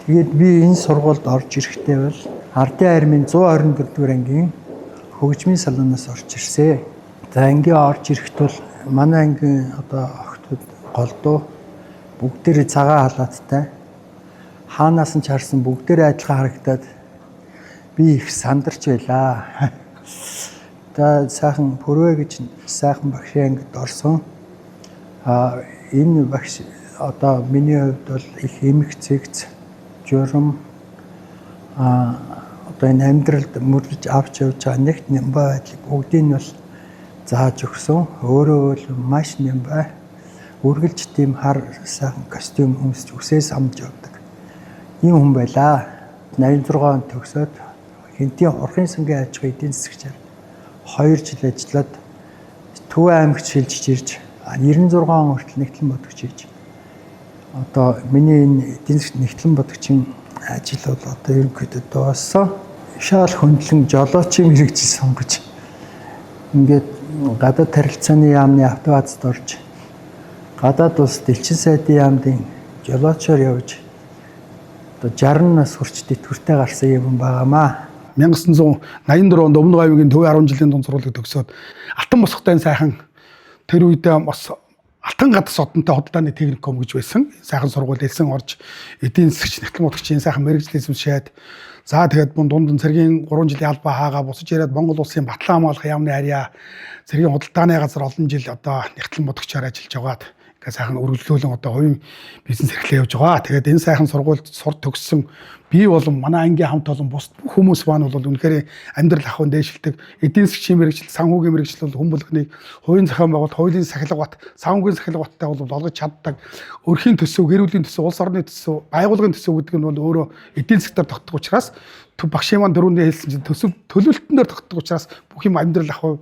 Тэгээд би энэ сургуульд орж ирэхдээ бол Ардын армийн 124-р ангийн хөгжмийн салоноос орж ирсэн. За ангийн орж ирэхэд бол манай ангийн одоо охтууд голдуу бүгдээрээ цагаан халааттай хаанаас нь ч харсан бүгдээрээ адилхан харагдаад би их сандарч байлаа. За сайхан Пүрвэ гэж сайхан багшийн ангид орсон. Энэ багш одоо миний хувьд бол их эмх цэгц журам одоо энэ амьдралд мөрөж авч явж байгаа нэгт нямбай байдлыг бүгдийг нь бол зааж өгсөн. Өөрөө бол маш нямбай. Үргэлж тийм хар сайхан костюм өмсч үсээс амж явдаг. Ийм хүн байлаа. 86 онд төгсөөд Хэнтийн урхын сангийн аж ахуйн эдийн засгчаар 2 жил ажиллаад Төв аймагт шилжиж ирж 96 он хүртэл Нэхлэн Бодогч хийж. Одоо миний энэ эдийн засгийн Нэхлэн Бодогчийн ажил бол одоо ерөнхийдөө дууссан. Шаал хөндлөн жолоочийн мэрэгжил сонгож ингээд гадаад харилцааны яамны автовазд орж гадаад улс дэлчин сайдын яамдын жолоочоор явж одоо 60 нас хүрч тэтгэвртэй гарсан юм байгаамаа. 1984 онд Өмнөг аймгийн Төв 10 жилийн дунд сургуулийг төгсөөд Алтан босхтой сайхан тэр үедээ бас Алтан гадас одонтой худалдааны техникум гэж байсан. Сайхан сургууль элсэн орж эдийн засгч Нэхлэн Бодогчийн сайхан мэргэжлийн сүншээд за тэгээд дунд цэргийн 3 жилийн албаа хаагаа босож ирээд Монгол улсын Батлан хамгаалах яамны харьяа цэргийн худалдааны газар олон жил одоо Нэхлэн Бодогчоор ажиллаж байгаад ингээд сайхан үргэлжлүүлэн одоо хувийн бизнес эрхлээ явж байгаа. Тэгээд энэ сайхан сургуульд сур төгссөн би болон манай ангийн хамт олон бус хүмүүс маань бол үнэхээр амьдрал ахуйн дээшилдэг эдийн засгийн мэргэжил, санхүүгийн мэргэжил бол хүн болгоныг хувийн зохион байгуулалт, хуулийн сахилга бат, санхүүгийн сахилга баттай бол олгож чаддаг. Өрхийн төсөв, гэр бүлийн төсөв, улс орны төсөв, байгууллагын төсөв гэдэг нь бол өөрөө эдийн засгаар тогтдог учраас багшийн маань дөрөвдөө хэлсэн чинь төсөв төлөвлөлтөн дээр тогтдог учраас бүх юм амьдрал ахуй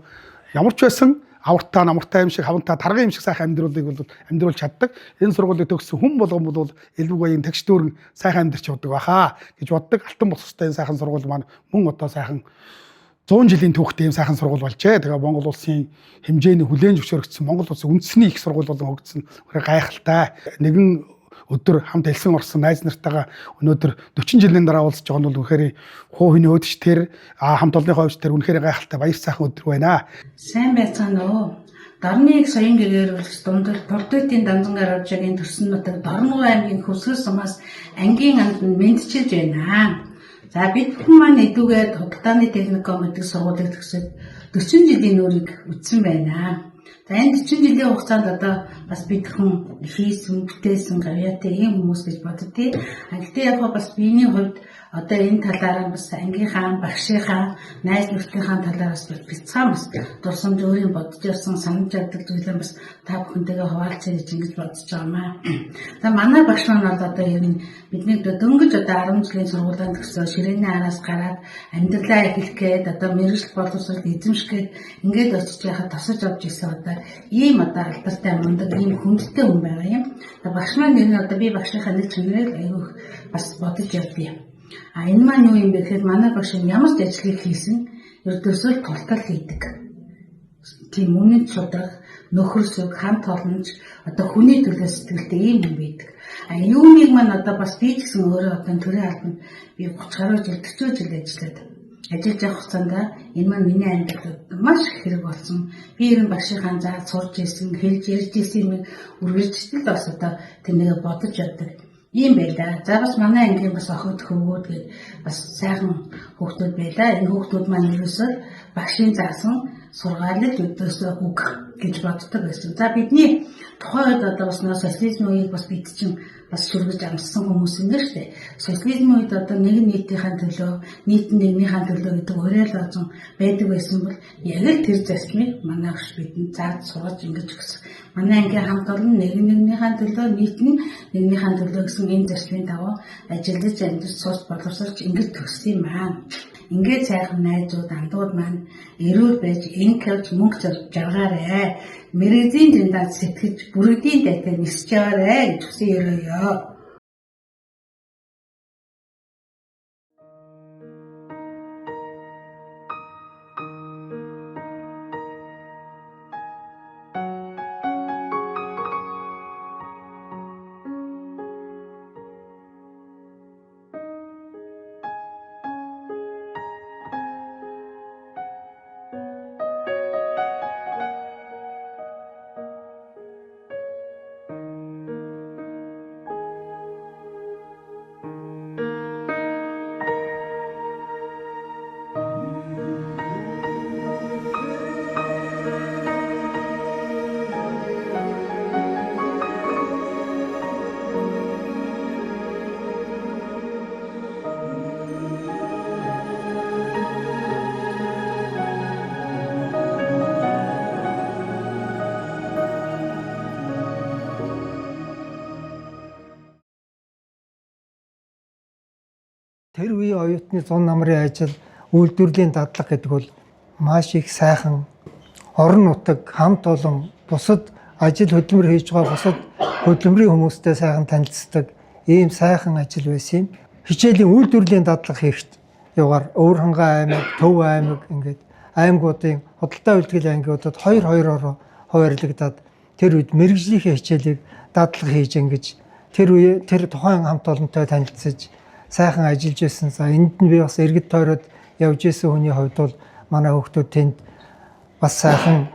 ямар ч байсан авартаа намартай юм шиг хавантаа тарган юм шиг сайхан амьдралыг бол амьдруулж чаддаг. Энэ сургуулийг төгссөн хүн болгон бол элбэг баян тэгш дүүрэн сайхан амьдарч явдаг баха гэж боддог. Алтан босхтой сайхан сургууль маань мөн одоо сайхан 100 жилийн түүхтэй юм сайхан сургууль болжээ. Тэгээ Монгол улсын хэмжээний хүлээн зөвшөөрөгдсөн Монгол улсын үндэсний их сургууль болон хөгжсөн гайхалтай. Нэгэн өдөр хамт элсэн орсон найз нартайгаа өнөөдөр 40 жилийн дараа уулзж байгаа нь бол үнэхээр хуу хөний өдөч тэр хамт олонныхоо өвч тэр үнэхээр гайхалтай баяр сайхан өдөр байна. Сайн байцгаана уу. Дорны их соён гэрүүлэгч дундал Пордотын Данзангаар оржигийн төрсөн нутаг Дорноо аймгийн Хөвсгөл сумаас ангийн амтнд мэдчилж байна. За бид бүхэн маань эдүүгээд худалдааны техникум гэдэг сургуулийг төгсөөд 40 жилийн өөрийг үтсэн байна. За энэ 40 жилийн хугацаанд одоо бас бид хүн хийсэн, бүтээсэн гавьяатай ийм хүмүүс гэж боддгийг. Гэхдээ яг бас биений хувьд одоо энэ талаараа бас ангийнхаа, багшийнхаа, найз нөхдөдийнхаа талаараас бяцхан бас дурсамж өөрийн бодож явсан санаж явдаг зүйлээ бас та бүхэнтэйгээ хуваалцъя гэж ингэж бодож байгаамаа. За манай багш маань бол одоо ер нь бидний дөнгөж одоо 10 жилийн сургуулийн төгсөө ширээний араас гараад амьдралаа эхлэхэд одоо мэргэжил боловсрол эзэмшгээд ингээд очиж яхад тосож авч ирсэн одоо ийм одоо алдартай мундаг ийм хүндтэй хүн байгаа юм. Багш маань энэ одоо би багшийнхаа нэг чанарыг аягүй бас бодож явдیں۔ Энэ маань юу юм бэ гэхээр манай багш ямар ч ажлыг хийсэн ердөөсөө тултал хийдэг. Тийм үнэн чудраг, нөхөр сүг, хамт олонч одоо хүний төлөө сэтгэлтэй ийм юм байдаг. Юуныг маань одоо бас би ч гэсэн өөрөө одоо төрийн албанд би 30 гаруй жил 40 жил ажиллаад ажиллаж явах хугацаанд энэ маань миний амьдралд маш их хэрэг болсон. Би ерөн багшийнхаа зааж сурч ирсэн, хэлж ярьж ирсэн юм үргэлжлэлд бас одоо тэрнийг бодож явдаг. Ийм байлаа. За бас манай ангийн бас охид хөвгүүд гээд бас сайхан хүүхдүүд байлаа. Энэ хүүхдүүд маань ерөөсөө багшийн заасан сургаалыг өдөөсөө үг гэж боддог байсан. За бидний тухайд одоо бас нөө социализмын үеийг бас бид чинь бас шүргэж амссан хүмүүс юм дээ шүү дээ. Социализмын үед одоо нэг нийтийн төлөө, нийт нэгнийхэн төлөө гэдэг уриал болсон байдаг байсан бол яг л тэр зарчмыг манай өвч бидэнд зааж сургаж ингэж өгсөн. Манай ангийн хамт олон нэгнийхэн төлөө, нийт нэгнийхэн төлөө гэсэн энэ зарчмын дагуу ажиллаж амьдарч сурч боловсруулж ингэж төгссөн юм аа. Ингээд сайхан найзууд, андууд маань эрүүл байж, инкэж мөнгө жаргаарэ. Мэргэжлийн дэндаа сэтгэж, бүрэгдийн дайтай нисэж яваарэ гэж хүсэн өрөөё. Тэр үеийн оюутны зун намрын ажил, үйлдвэрлэлийн дадлага гэдэг бол маш их сайхан орон нутаг хамт олон бусад ажил хөдөлмөр хийж байгаа бусад хөдөлмөрийн хүмүүстэй сайхан танилцдаг ийм сайхан ажил байсан юм. Хичээлийн үйлдвэрлэлийн дадлага хийхэд яваар Өвөрхангай аймаг, Төв аймаг ингээд аймагуудын худалдаа үйлдвэрлэлийн ангиудад 2-2-ороо хуваарлагдаад тэр үед мэргэжлийнхээ хичээлийг дадлага хийж ингэж тэр тухайн хамт олонтой танилцж сайхан ажиллаж байсан. За энд нь би бас иргэд тойроод явж исэн хүний хувьд бол манай хүүхдүүд тэнд бас сайхан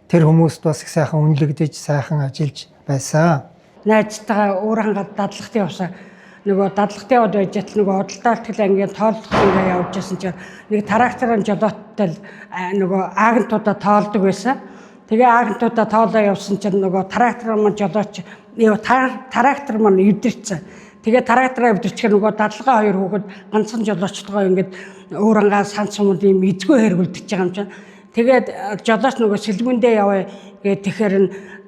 тэр хүмүүст бас их сайхан үнэлэгдэж сайхан ажиллаж байсан. Найзтайгаа Өвөрхангад дадлагт явсан. Нөгөө дадлагт яваад байж тал нөгөө худалдаа үйлдвэрлэлийн ангийн тооллох ингээ явж байсан чинь нэг тракторын жолооттой нөгөө агентуудаа тоолдог байсан. Тэгээ агентуудаа тоолоо явсан чинь нөгөө трактор маань жолооч трактор маань эвдэрсэн. Тэгээ трактораа өвдөрчихөр нөгөө дадлага хоёр хүүхэд ганцхан жолоочтойгоо ингээд Өвөрхангай санц сумд ийм эзгүй хэргэлдэж байгаа юм чинь. Тэгээд жолооч нөгөө сэлгүндээ яваа гэдэг тэгэхээр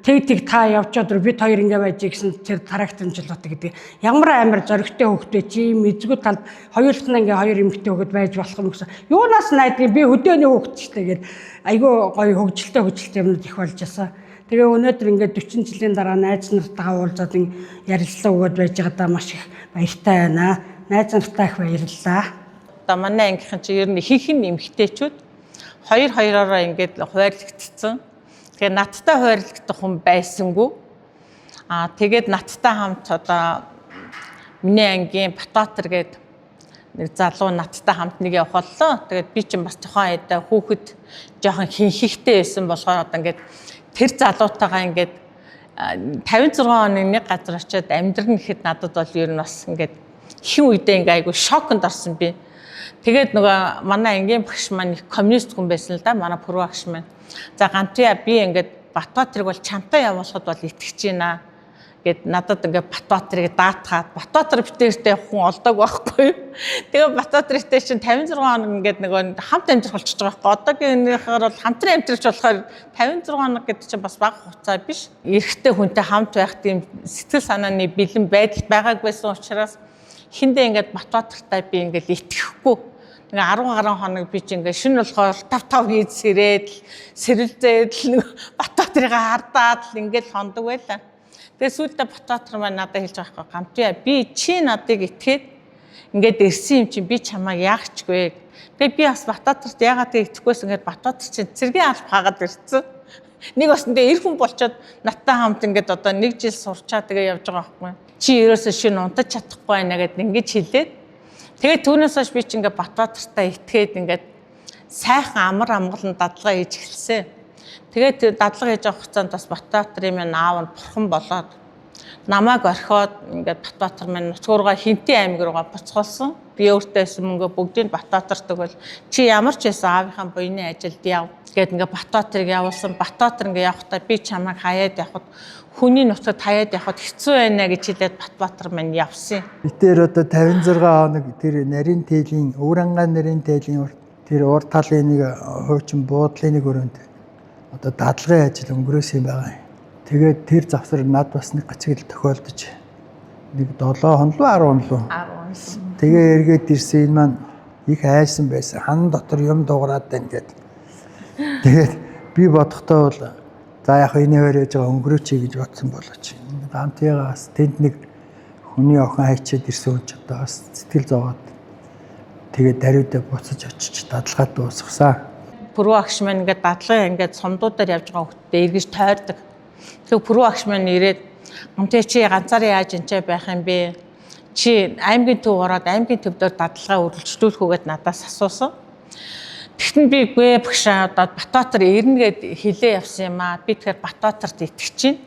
тэг та явчаад бид хоёр ингээ байж гэсэн тэр тракторын жолоотой гэдэг. Ямар амар зоригтой хүүхдээ чи ийм эзгүй талд хоёулах нь ингээ хоёр эмэгтэй хүүхэд байж болох юм гэсэн. Юунаас найдгийг би хөдөөний хүүхэд ч тэгээд айгүй гоё хөгжилтэй юмнууд их болж байсан. Тэгээ өнөөдөр ингээд 40 жилийн дараа найз нартайгаа уулзаад ярилцлага өгöd байж байгаадаа маш их баяртай байна. Найз нартай их баярлалаа. Одоо манай ангийнхан чи ер нь ихэнх эмэгтэйчүүд 2-2-ороо ингээд хуваарлагдсан. Тэгээ надтай хуваарлагдах хүн байсангүй. Тэгээд надтай хамт одоо миний ангийн Батбаатар гээд нэг залуу надтай хамт нэг явах боллоо. Тэгээд би чинь бас тухайн үед хүүхэд жоохон хинхихтэй байсан болохоор одоо ингээд тэр залуутайгаа ингээд 56 оны нэг газар очиод амьдрын гэхэд надад бол ер нь бас ингээд хин үедээ ингээ айгу шоконд орсон би. Тэгээд нөгөө манай ангийн багш маань их коммунист хүн байсан л да, манай пүрүү багш маань. За гантрия би ингээд Батбаатарыг бол чамтай явуулахад бол итгэж байна гэд надад ингээд Батбаатарыг даатгаад Батбаатар битээртэй хүн олдог байхгүй. Тэгээ Батбаатартай чинь 56 хоног ингээд нөгөө хамт амьдрах болчихж байгаа байхгүй. Одоогийнхоор бол хамтран амьдрах болохоор 56 хоног гэдэг чинь бас бага хугацаа биш. Эрэгтэй хүнтэй хамт байх тийм сэтгэл санааны бэлэн байдал байгаагүйсэн учраас хиндээ ингээд Батбаатартай би ингээд итгэхгүй. Ингээ 10 гаруй хоног би чинь ингээ шинэ болохоор тав хийж сэрэлзээд нэг Батбаатарыг хардаад ингээд хондог байлаа. Тэгээ сүүлдээ Батбаатар маань надад хэлж байгаа байхгүй гамтя би чи надыг итгээд ингээд ирсэн юм чинь би чамайг яахчгүй. Тэгээ би бас Батбаатарт яагаад итгэхгүйс ингээд Батбаатар чинь цэргийн алба хаагаад ирсэн. Нэг бас ингээ эр хүн болчоод надтай хамт ингээд одоо 1 жил сурчаа тэгээ явж байгаа байхгүй. Чи ерөөсөө шинэ унтаж чадахгүй байна гэд ингэж хэлээд Тэгээд түүнээс хойш би ч ингээд Батбаатартай итгээд ингээд сайхан амар амгалан дадлага хийж эхэлсэн. Тэгээд дадлага хийж авах хугацаанд бас Батбаатарын минь аав нь бурхан болоод намайг орхиод ингээд Батбаатар минь нутгуургаа Хинтээ аймаг руугаа буцгалсан. Би өөртөөс мөнгө бүгдийг Батбаатарт өгөл чи ямар ч байсан аавынхаа буйны ажилд яв гээд ингээд Батбаатарыг явуулсан. Батбаатар ингээд явахдаа би чамайг хаяад явахад хүний нутагт хаяад явахад хэцүү байна гэж хэлээд Батбаатар минь явсан. Тэр одоо 56 хоног тэр нарийн тээлийн Өврангаан нарийн тээлийн тэр урд талын нэг хуучин буудлын нэг өрөөнд одоо дадлагын ажил өнгөрөөсөн юм байгаа. Тэгээд тэр завсар над бас нэг гацгэл тохиолдож нэг 7 хоног 10 хоног. Тэгээ эргээд ирсэн энэ маань их айсан байсан. Хан дотор юм дуурайд байна гэд. Тэгээд би бодохдоо бол за яг энэ өрөөж байгаа өнгөрөөч гэж бодсон болооч. Гантыгаас тэнд нэг хүний охин хайчаад ирсэн хүн ч одоо бас сэтгэл зовоод тэгээд даруйдаа буцаж очиж дадлагаа дуусгасан. Пүрүү агш маань ингээд дадлага ингээд сумдуудаар явж байгаа хүүхдээ эргэж тойрдог. Тэгээ пүрүү агш маань ирээд "Гамтэй чи ганцаараа яаж энтэй байх юм бэ? Чи аймгийн төв ороод аймгийн төвдөр дадлагаа үргэлжлүүлэх үгээд надаас асуусан. Тэгтэн би үгүй багшаа одоо Батбаатар ирнэ гэд хэлээ явсан юм аа. Би тэгэхээр Батбаатарт итгэж чинь.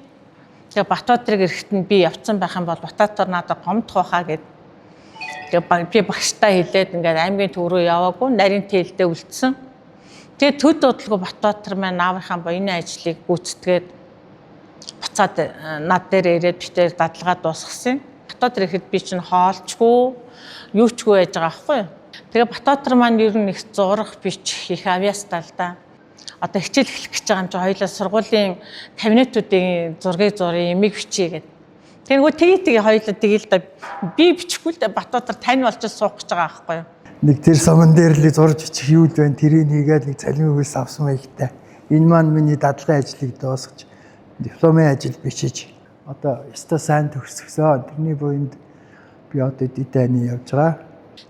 Тэгээ Батбаатарыг ирэхэд нь би явцсан байх юм бол Батбаатар надад гомдох байхаа гэд. Тэгээ би багштай хэлээд ингээд аймгийн төв рүү яваагүй нарийн тээлдээ үлдсэн. Тэгээ төд удалгүй Батбаатар маань аавынхаа буйны ажлыг гүйцэтгээд буцаад над дээр ирээд битээр дадлагаа дуусгасан. Батбаатар ирэхэд би чинь хоолчгүй юу чгүй байж байгаа байхгүй юу? Тэгээ Батбаатар маань ер нь их зурах бич их авьяастай л да. Одоо хичээл эхлэх гэж байгаа юм чи хоёулаа сургуулийн кабинетуудын зургийг зуръя, эмийг бичье гэдэг. Тэгээ нөгөө тэгээ хоёулаа тэгээл да би бичихгүй л да Батбаатар тань болж суух гэж байгаа байхгүй юу? Нэг тэр суман дээр л зурж бичих юу л байна. Тэрийг хийгээд нэг цалин өгөөс авсан маягтай. Энэ маань миний дадлагын ажлыг дуусгаж дипломын ажил бичиж одоо өстой сайн төгсгсөн. Тэрний буйнд би одоо дэдэний явж байгаа.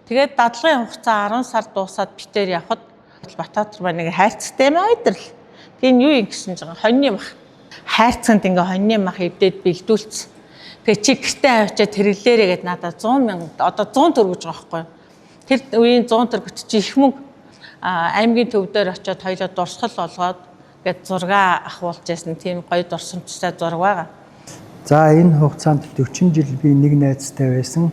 Тэгээд дадлагын хугацаа 10 сар дуусаад битээр явхад Батбаатар маань нэг хайрцагтай юм ойдрал. Тэгээ юу юм гэсэн чинь хоньны мах. Хайрцагт ингээ хоньны мах эвдээд бэлдүүлсэн. Тэгээ чи гэртээ авчиад тэрэлээрээ гээд надад 100,000 одоо 100 төгрөг гэж байгаа байхгүй юу? Тэр үеийн 100 төгрөг чи их мөнгө аймгийн төвдөр очиод хоёулаа дурсгал болгоод гээд зураг ахуулж ясна тийм гоё дурсамжтай зураг байгаа. За энэ хугацаанд 40 жил би нэг найзтай байсан.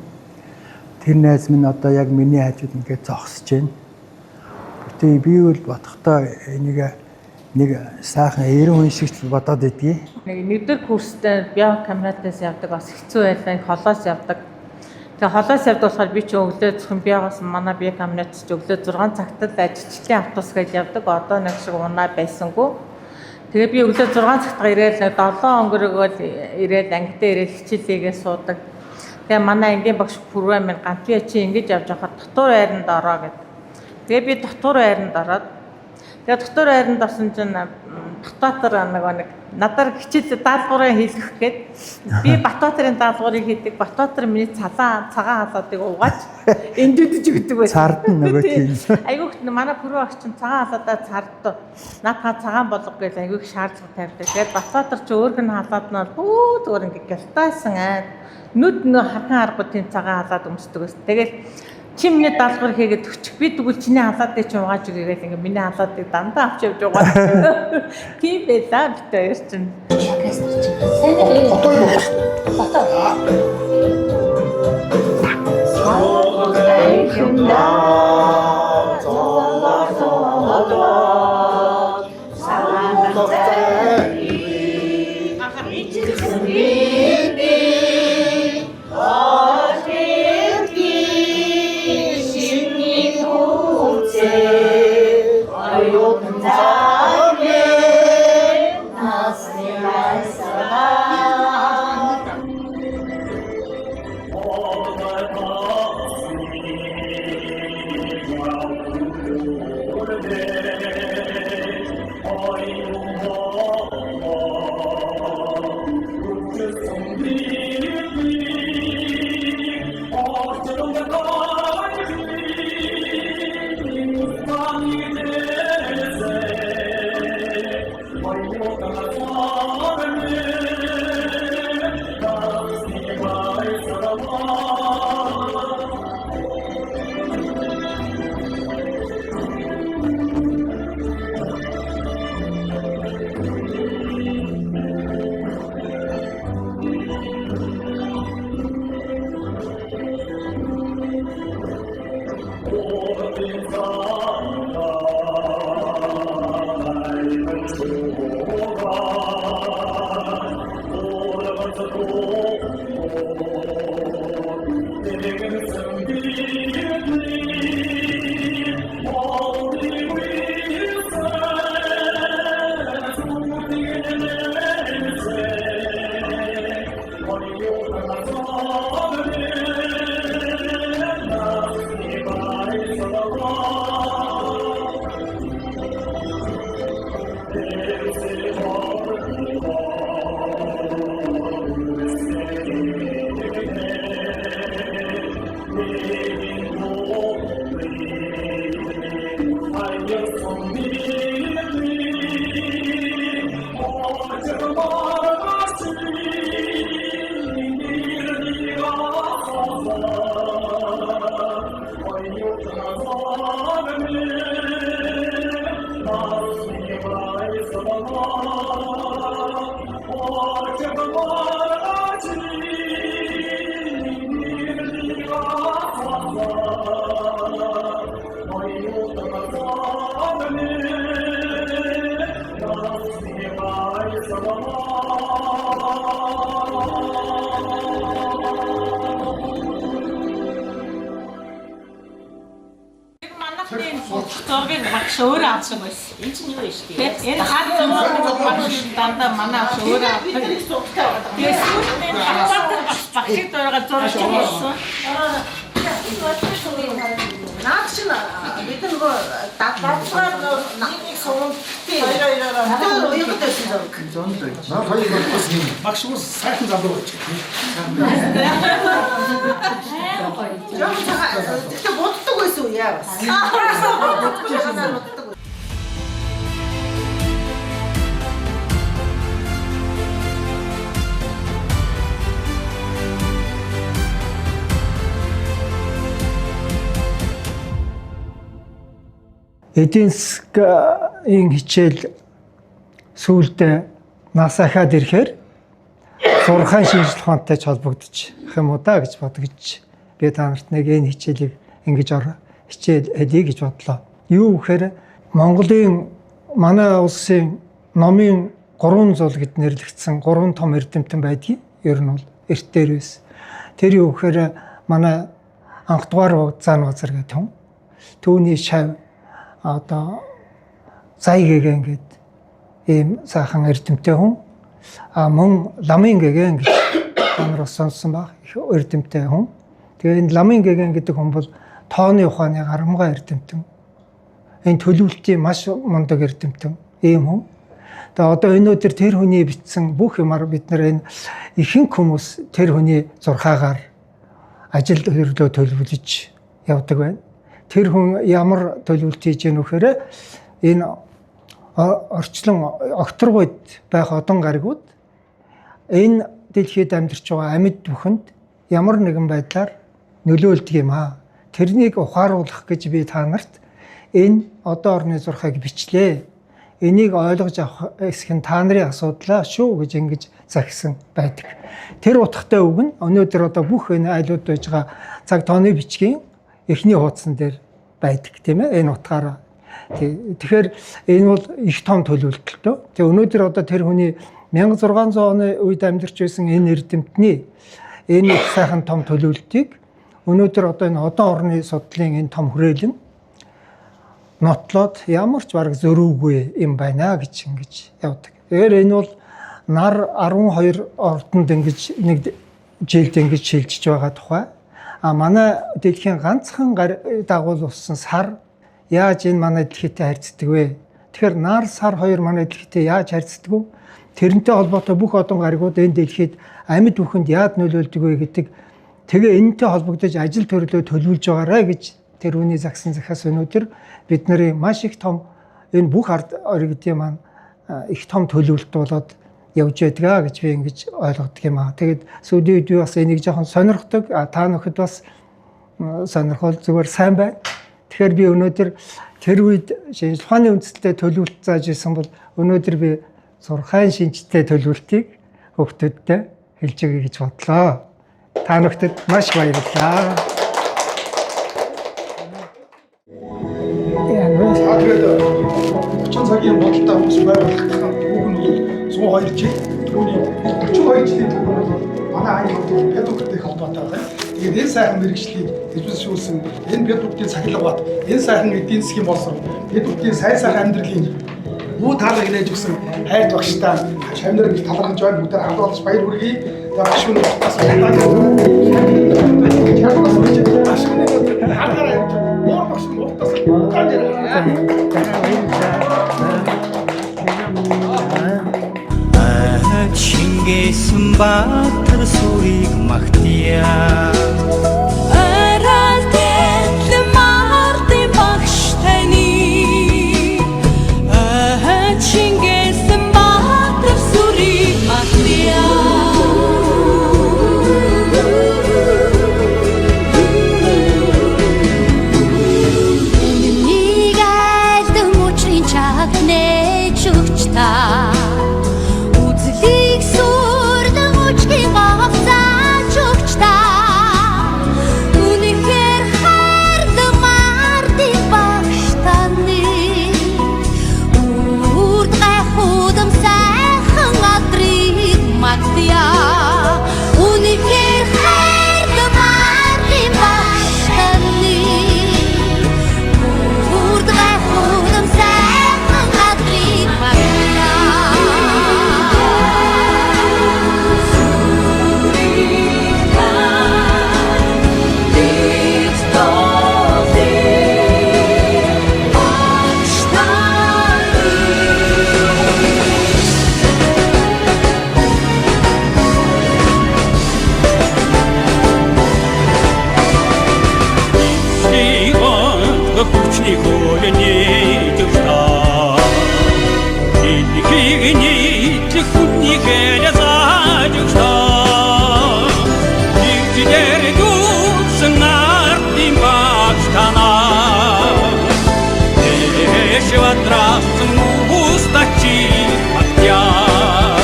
Тэр найз минь одоо яг миний хажууд ингээд зогсож байна. Гэтэ би бол бодохдоо нэг сайхан эрен хүн шиг л бодоод байдгийг. Нэгдүгээр курстэй био камератаас явдаг бас хэцүү байлаа. Холоос явдаг. Тэгээ холоос явдаг болохоор би ч өглөө зөвхөн биогоос манай био камератс ч өглөө 6 цагт л ажилчлалын автобус гэж явдаг. Одоо нэг шиг унаа байсангүй. Тэгээ би өглөө 6 цагт ирээд 7 өнгөрөөгөл ирээд ангидаа ирээд хичээлээгээ суудаг. Тэгээ манай ангийн багш пүрвэ минь ганцвэ чи ингэж явж байхад дотор байранд ороо гэд. Тэгээ би дотор байранд ороод тэгээ дотор байранд орсон чинь Батбаатар нэг надаар хичээл даалгавраа хийлгэх гээд би Батбаатарын даалгаврыг хийдэг. Батбаатар миний цагаан халаадыг угааж эндүдэж өгдөг байсан. Цардан нөгөө тийм. Айгүйх манай пүрвэ багш чинь цагаан халаадаа царддаг. Наадхаа цагаан болго гэж айгүйх шаардлага тавьдаг. Тэгээд Батбаатар ч өөрх нь халаад нь бүү зүгээр ингэ гялтайсан аа. Нүд нөө хархан аргагүй тийм цагаан халаад өмсдөг ус. Тэгэл чи миний даалгавар хийгээд өччих би тэгвэл чиний халаадыг чи угааж өгөөрэй ингээ миний халаадыг дандаа авч явж байгаа. Тийм байлаа бит хоёр чинь. Зургийг багш өөрөө авсан байсан. Энэ чинь юу вэ шүү дээ? Энэ хаад зургийг багш дандаа манай авч өөрөө авдаг. Тэгээд сүүлдээ хавтар багшиг дөрөөр зурж байсан. Наад чинь бид нөгөө дадлагаар нэг сувын хоёроо уягд байсан зураг. Зонд байж. Наа хоёр багш юм. Багш ус сайхан залуу болж байна. Тэгтээ боддог байсан уу яа бас. Эдийн засгийн хичээл сүүлдээ насахад ирэхээр зурхаан шинжилх ухаантай холбогдчих юм уу да гэж бодгож би та нарт нэг энэ хичээлийг ингэж хичээл хэлье гэж бодлоо. Юу гэхээр Монголын манай улсын номын 3 зул гэд нэрлэгдсэн 3 том эрдэмтэн байдгийг ер нь бол эрт дээр байсан. Тэр юу гэхээр манай анх дугаар Зан Базар гэдэг хүн түүний шав одоо зайгээгэн гэд ийм сайхан эрдэмтэй хүн мөн ламын гэгэн гэж та нар сонссон баг их эрдэмтэй хүн. Тэгээ энэ ламын гэгэн гэдэг хүн бол тооны ухааны гарамгай эрдэмтэн. Энэ төлөвлөлтийн маш мундаг эрдэмтэн ийм хүн. Тэгээ одоо өнөөдөр тэр хүний бичсэн бүх юмар бид нар энэ ихэнх хүмүүс тэр хүний зурхаагаар ажил хөрлөө төлөвлөж явдаг байна. Тэр хүн ямар төлөвлөлт хийж яах вэ гэхээр энэ орчлон огторгойд байх одон гаригууд энэ дэлхийд амьдарч байгаа амьд бүхэнд ямар нэгэн байдлаар нөлөөлдөг юм аа. Тэрнийг ухааруулах гэж би та нарт энэ одоо орны зурхааг бичлээ. Энийг ойлгож авах эсэх нь та нарын асуудлаа шүү гэж ингэж загсан байдаг. Тэр утгатай үг нь өнөөдөр одоо бүх энэ айлууд байж байгаа цаг тооны бичгийн эхний хуудсан дээр байдаг тийм ээ энэ утгаараа. Тэгэхээр энэ бол их том төлөвлөлтөө. Тэгээ өнөөдөр одоо тэр хүний 1600 оны үед амьдарч байсан энэ эрдэмтний энэ их сайхан том төлөвлөлтийг өнөөдөр одоо энэ одон орны судлалын энэ том хүрээлэн нотлоод ямар ч бараг зөрүүгүй юм байна гэж ингэж явдаг. Тэгэхээр энэ бол нар 12 ордонд ингэж нэг жилд ингэж шилжиж байгаа тухай. Манай дэлхийн ганцхан дагуул болсон сар яаж энэ манай дэлхийтэй харьцдаг вэ? Тэгэхээр нар сар хоёр манай дэлхийтэй яаж харьцдаг вэ? Тэрнтэй холбоотой бүх одон гаригууд энэ дэлхийд амьд бүхэнд яаж нөлөөлдөг вэ гэдэг тэгээ энэтэй холбогдож ажил төрлөө төлөвлөж байгаарай гэж тэр үний загсан захиас өнөөдөр бид нарын маш их том энэ бүх ард иргэдийн маань их том төлөвлөлт болоод явж байдгаа гэж би ингэж ойлгодог юм аа. Тэгээд сүүлийн үед бас энийг жоохон сонирхдаг. Та нөхөд бас сонирхол зүгээр сайн байна. Тэгэхээр би өнөөдөр тэр үед шинжилх ухааны үндэслэлтэй төлөвлөлт зааж исэн бол өнөөдөр би зурхаан шинжтэй төлөвлөлтийг хүүхдүүдтэй хэлж өгье гэж бодлоо. Та нөхдөд маш баярлалаа. Тэгээд 30 цагийн бодолтой хүмүүс байгуулах бүх нь 102 жил түүний 42 жилийн турш манай аймаг педагогтэй холбоотой байна. Тэгээд энэ сайхан мэргэжлийг хэвшүүлсэн энэ педагогтын цахилгаан энэ сайхан эдийн засгийн боловсрол педагогтын сайн амьдралын бүү таалаг нээж өгсөн хайрт багштай шавнар гэж талархаж байна. Бүгдээр хамт олж баяр хүргэе. Багш минь бас Шингээсэн баатар сүрийг магтъя. Аралдэн мартын багш таны. Шингээсэн баатар сүрийг магтъя. Энийг айлдан мөчрийн чаг нээж өгч та. явсан уустаа чи матяа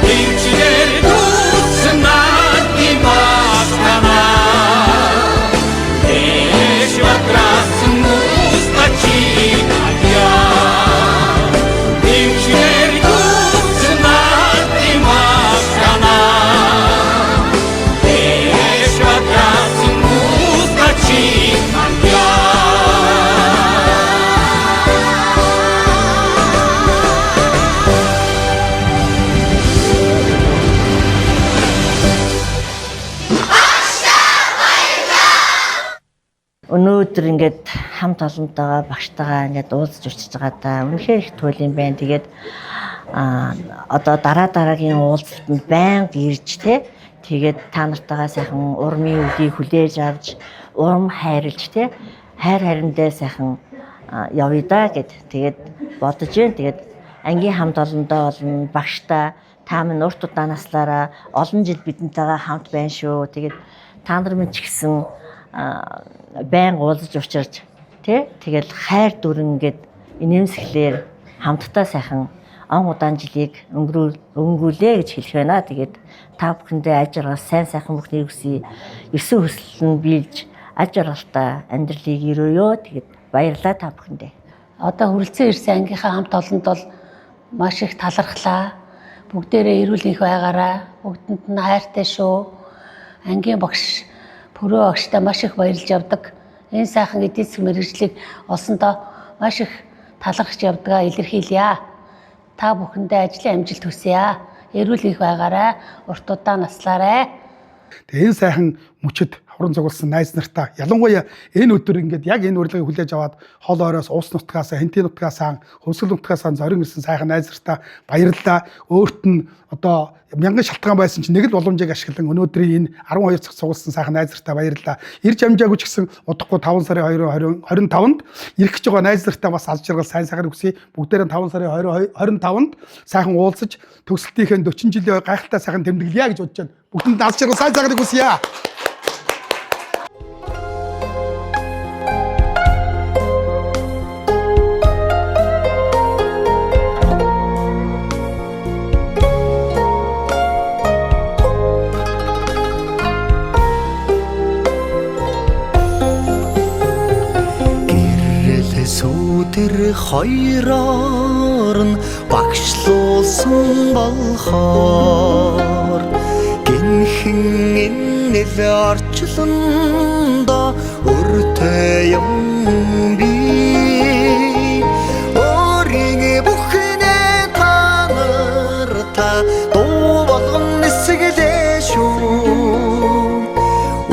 Димчээр дүүсэн наадын багтана Дэш ватрасан уустаа чи матяа Димчээр дүүсэн наадын багтана Дэш ватрасан уустаа чи матяа Өнөөдөр ингээд хамт олонтойгоо багштайгаа ингээд уулзж очиж байгаадаа үнэхээр их туйл юм байна. Тэгээд одоо дараагийн уулзалтанд байнга ирж тэгээд та нартайгаа сайхан урмын үгийг хүлээж авч урам хайрлж хайр хариндээ сайхан явъя да гэд тэгээд бодож байна. Тэгээд ангийн хамт олондоо болно багштай та минь урт удаан наслаараа олон жил бидэнтэйгээ хамт байна шүү. Тэгээд та нар минь ч гэсэн байнга уулзаж учирч тэгэл хайр дүрэн гээд инээмсэглэр хамтдаа сайхан он удаан жилийг өнгөрүүлээ гэж хэлэх байна. Тэгээд та бүхэндээ аж аргал сайн сайхан бүхнийг хүсье. Ерсөн хүсэл нь биелж аж аргалтай амьдралыг өрөөё. Тэгээд баярлалаа та бүхэндээ. Одоо хүрэлцэн ирсэн ангийнхаа хамт олонд бол маш их талархлаа. Бүгдээрээ эрүүл их байгаараа. Бүгдэнд нь хайртай шүү. Ангийн багш Пүрөө багштай маш их баярлж явдаг. Энэ сайхан эдийн засгийн мэргэжлийг олсондоо маш их талархаж явдгаа илэрхийлье. Та бүхэндээ ажлын амжилт хүсье. Эрүүл их байгаарай. Урт удаан наслаарай. Тэгээ энэ сайхан мөчөд хаврын цугулсан найз нартаа ялангуяа энэ өдөр ингээд яг энэ урилгыг хүлээж аваад хол ороос уус нутгаас хэнтийн нутгаас хөвсгөл нутгаас зорин ирсэн сайхан найз нартаа баярлалаа. Өөрт нь одоо мянган шалтгаан байсан чинь нэг л боломжийг ашиглан өнөөдрийн энэ 12 цагт цугулсан сайхан найз нартаа баярлалаа. Ирж амжаагүй ч гэсэн удахгүй 5 сарын 25-нд ирэх гэж байгаа найз нартаа бас алж жаргал сайн сайхан хүсье. Бүгдээрээ 5 сарын 25-нд сайхан уулзаж төгсөлтийнхээ 40 жилийн гайхалтай сайхан тэмдэглэе гэж бодож байна. Бүгдэнд алж жаргал сайн сайхан хүсье. Тэр хоёроор нь багшлуулсан болохоор гинхэн энэл орчлондоо өртөө юм би өөрийн бүхнээ та нартай дуу болгон нисгэлээ шүү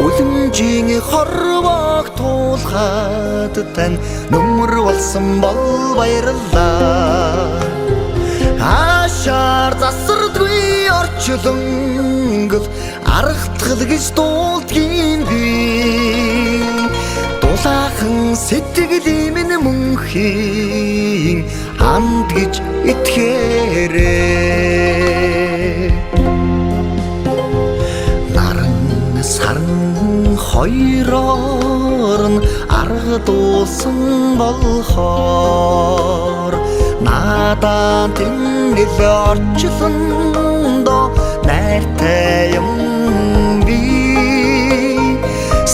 үлэмжийн хорвоог туулахад тань нүмер болсон бол баярлалаа Ашаар засардгүй орчлонгол аргатгал гэж дуулдгийн би дулаахан сэтгэлийн минь мөнхийн хамт гэж итгээрээ наран саран хоёроор нь арга дуулсан болохоор надад тэнэл орчлондоо найртай юм би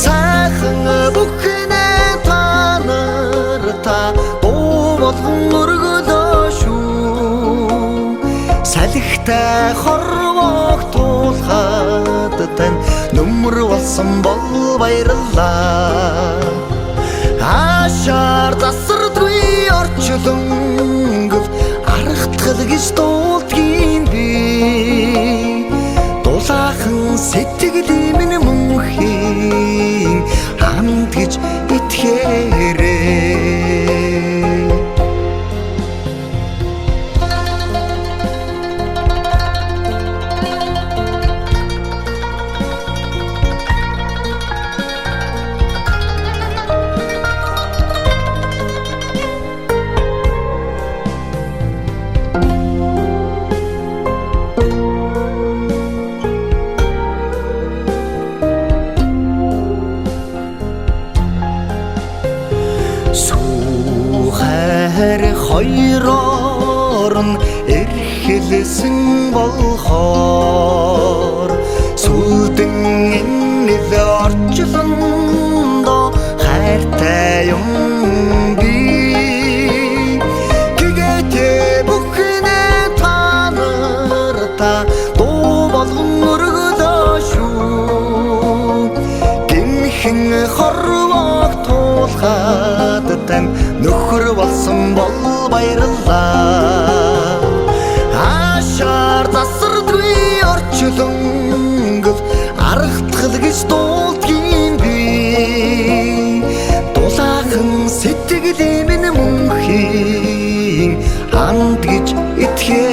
сайхан бүхнээ та нартай дуу болгон өргөлөө шүү салхитай хорвоог туулахад тань нүмер болсон бол баярлалаа Ашаар засардгүй орчлонгол аргатгал гэж дуулдгийн би дулаахан сэтгэлийн минь мөнхийн хамт гэж итгээрээ баяроор нь эрхэлсэн болохоор сүлдэн энэ орчлондоо хайртай юм би гэгээ бүхнээ та нартай дуу болгон өргөлөө шүү гинхэн хорвог туулахад тань нөхөр болсон бол баярлалаа ашаар засардгүй орчлонгол аргатгал гэж дуулдгийн би дулаахан сэтгэл минь мөнхийн ханд гэж итгэе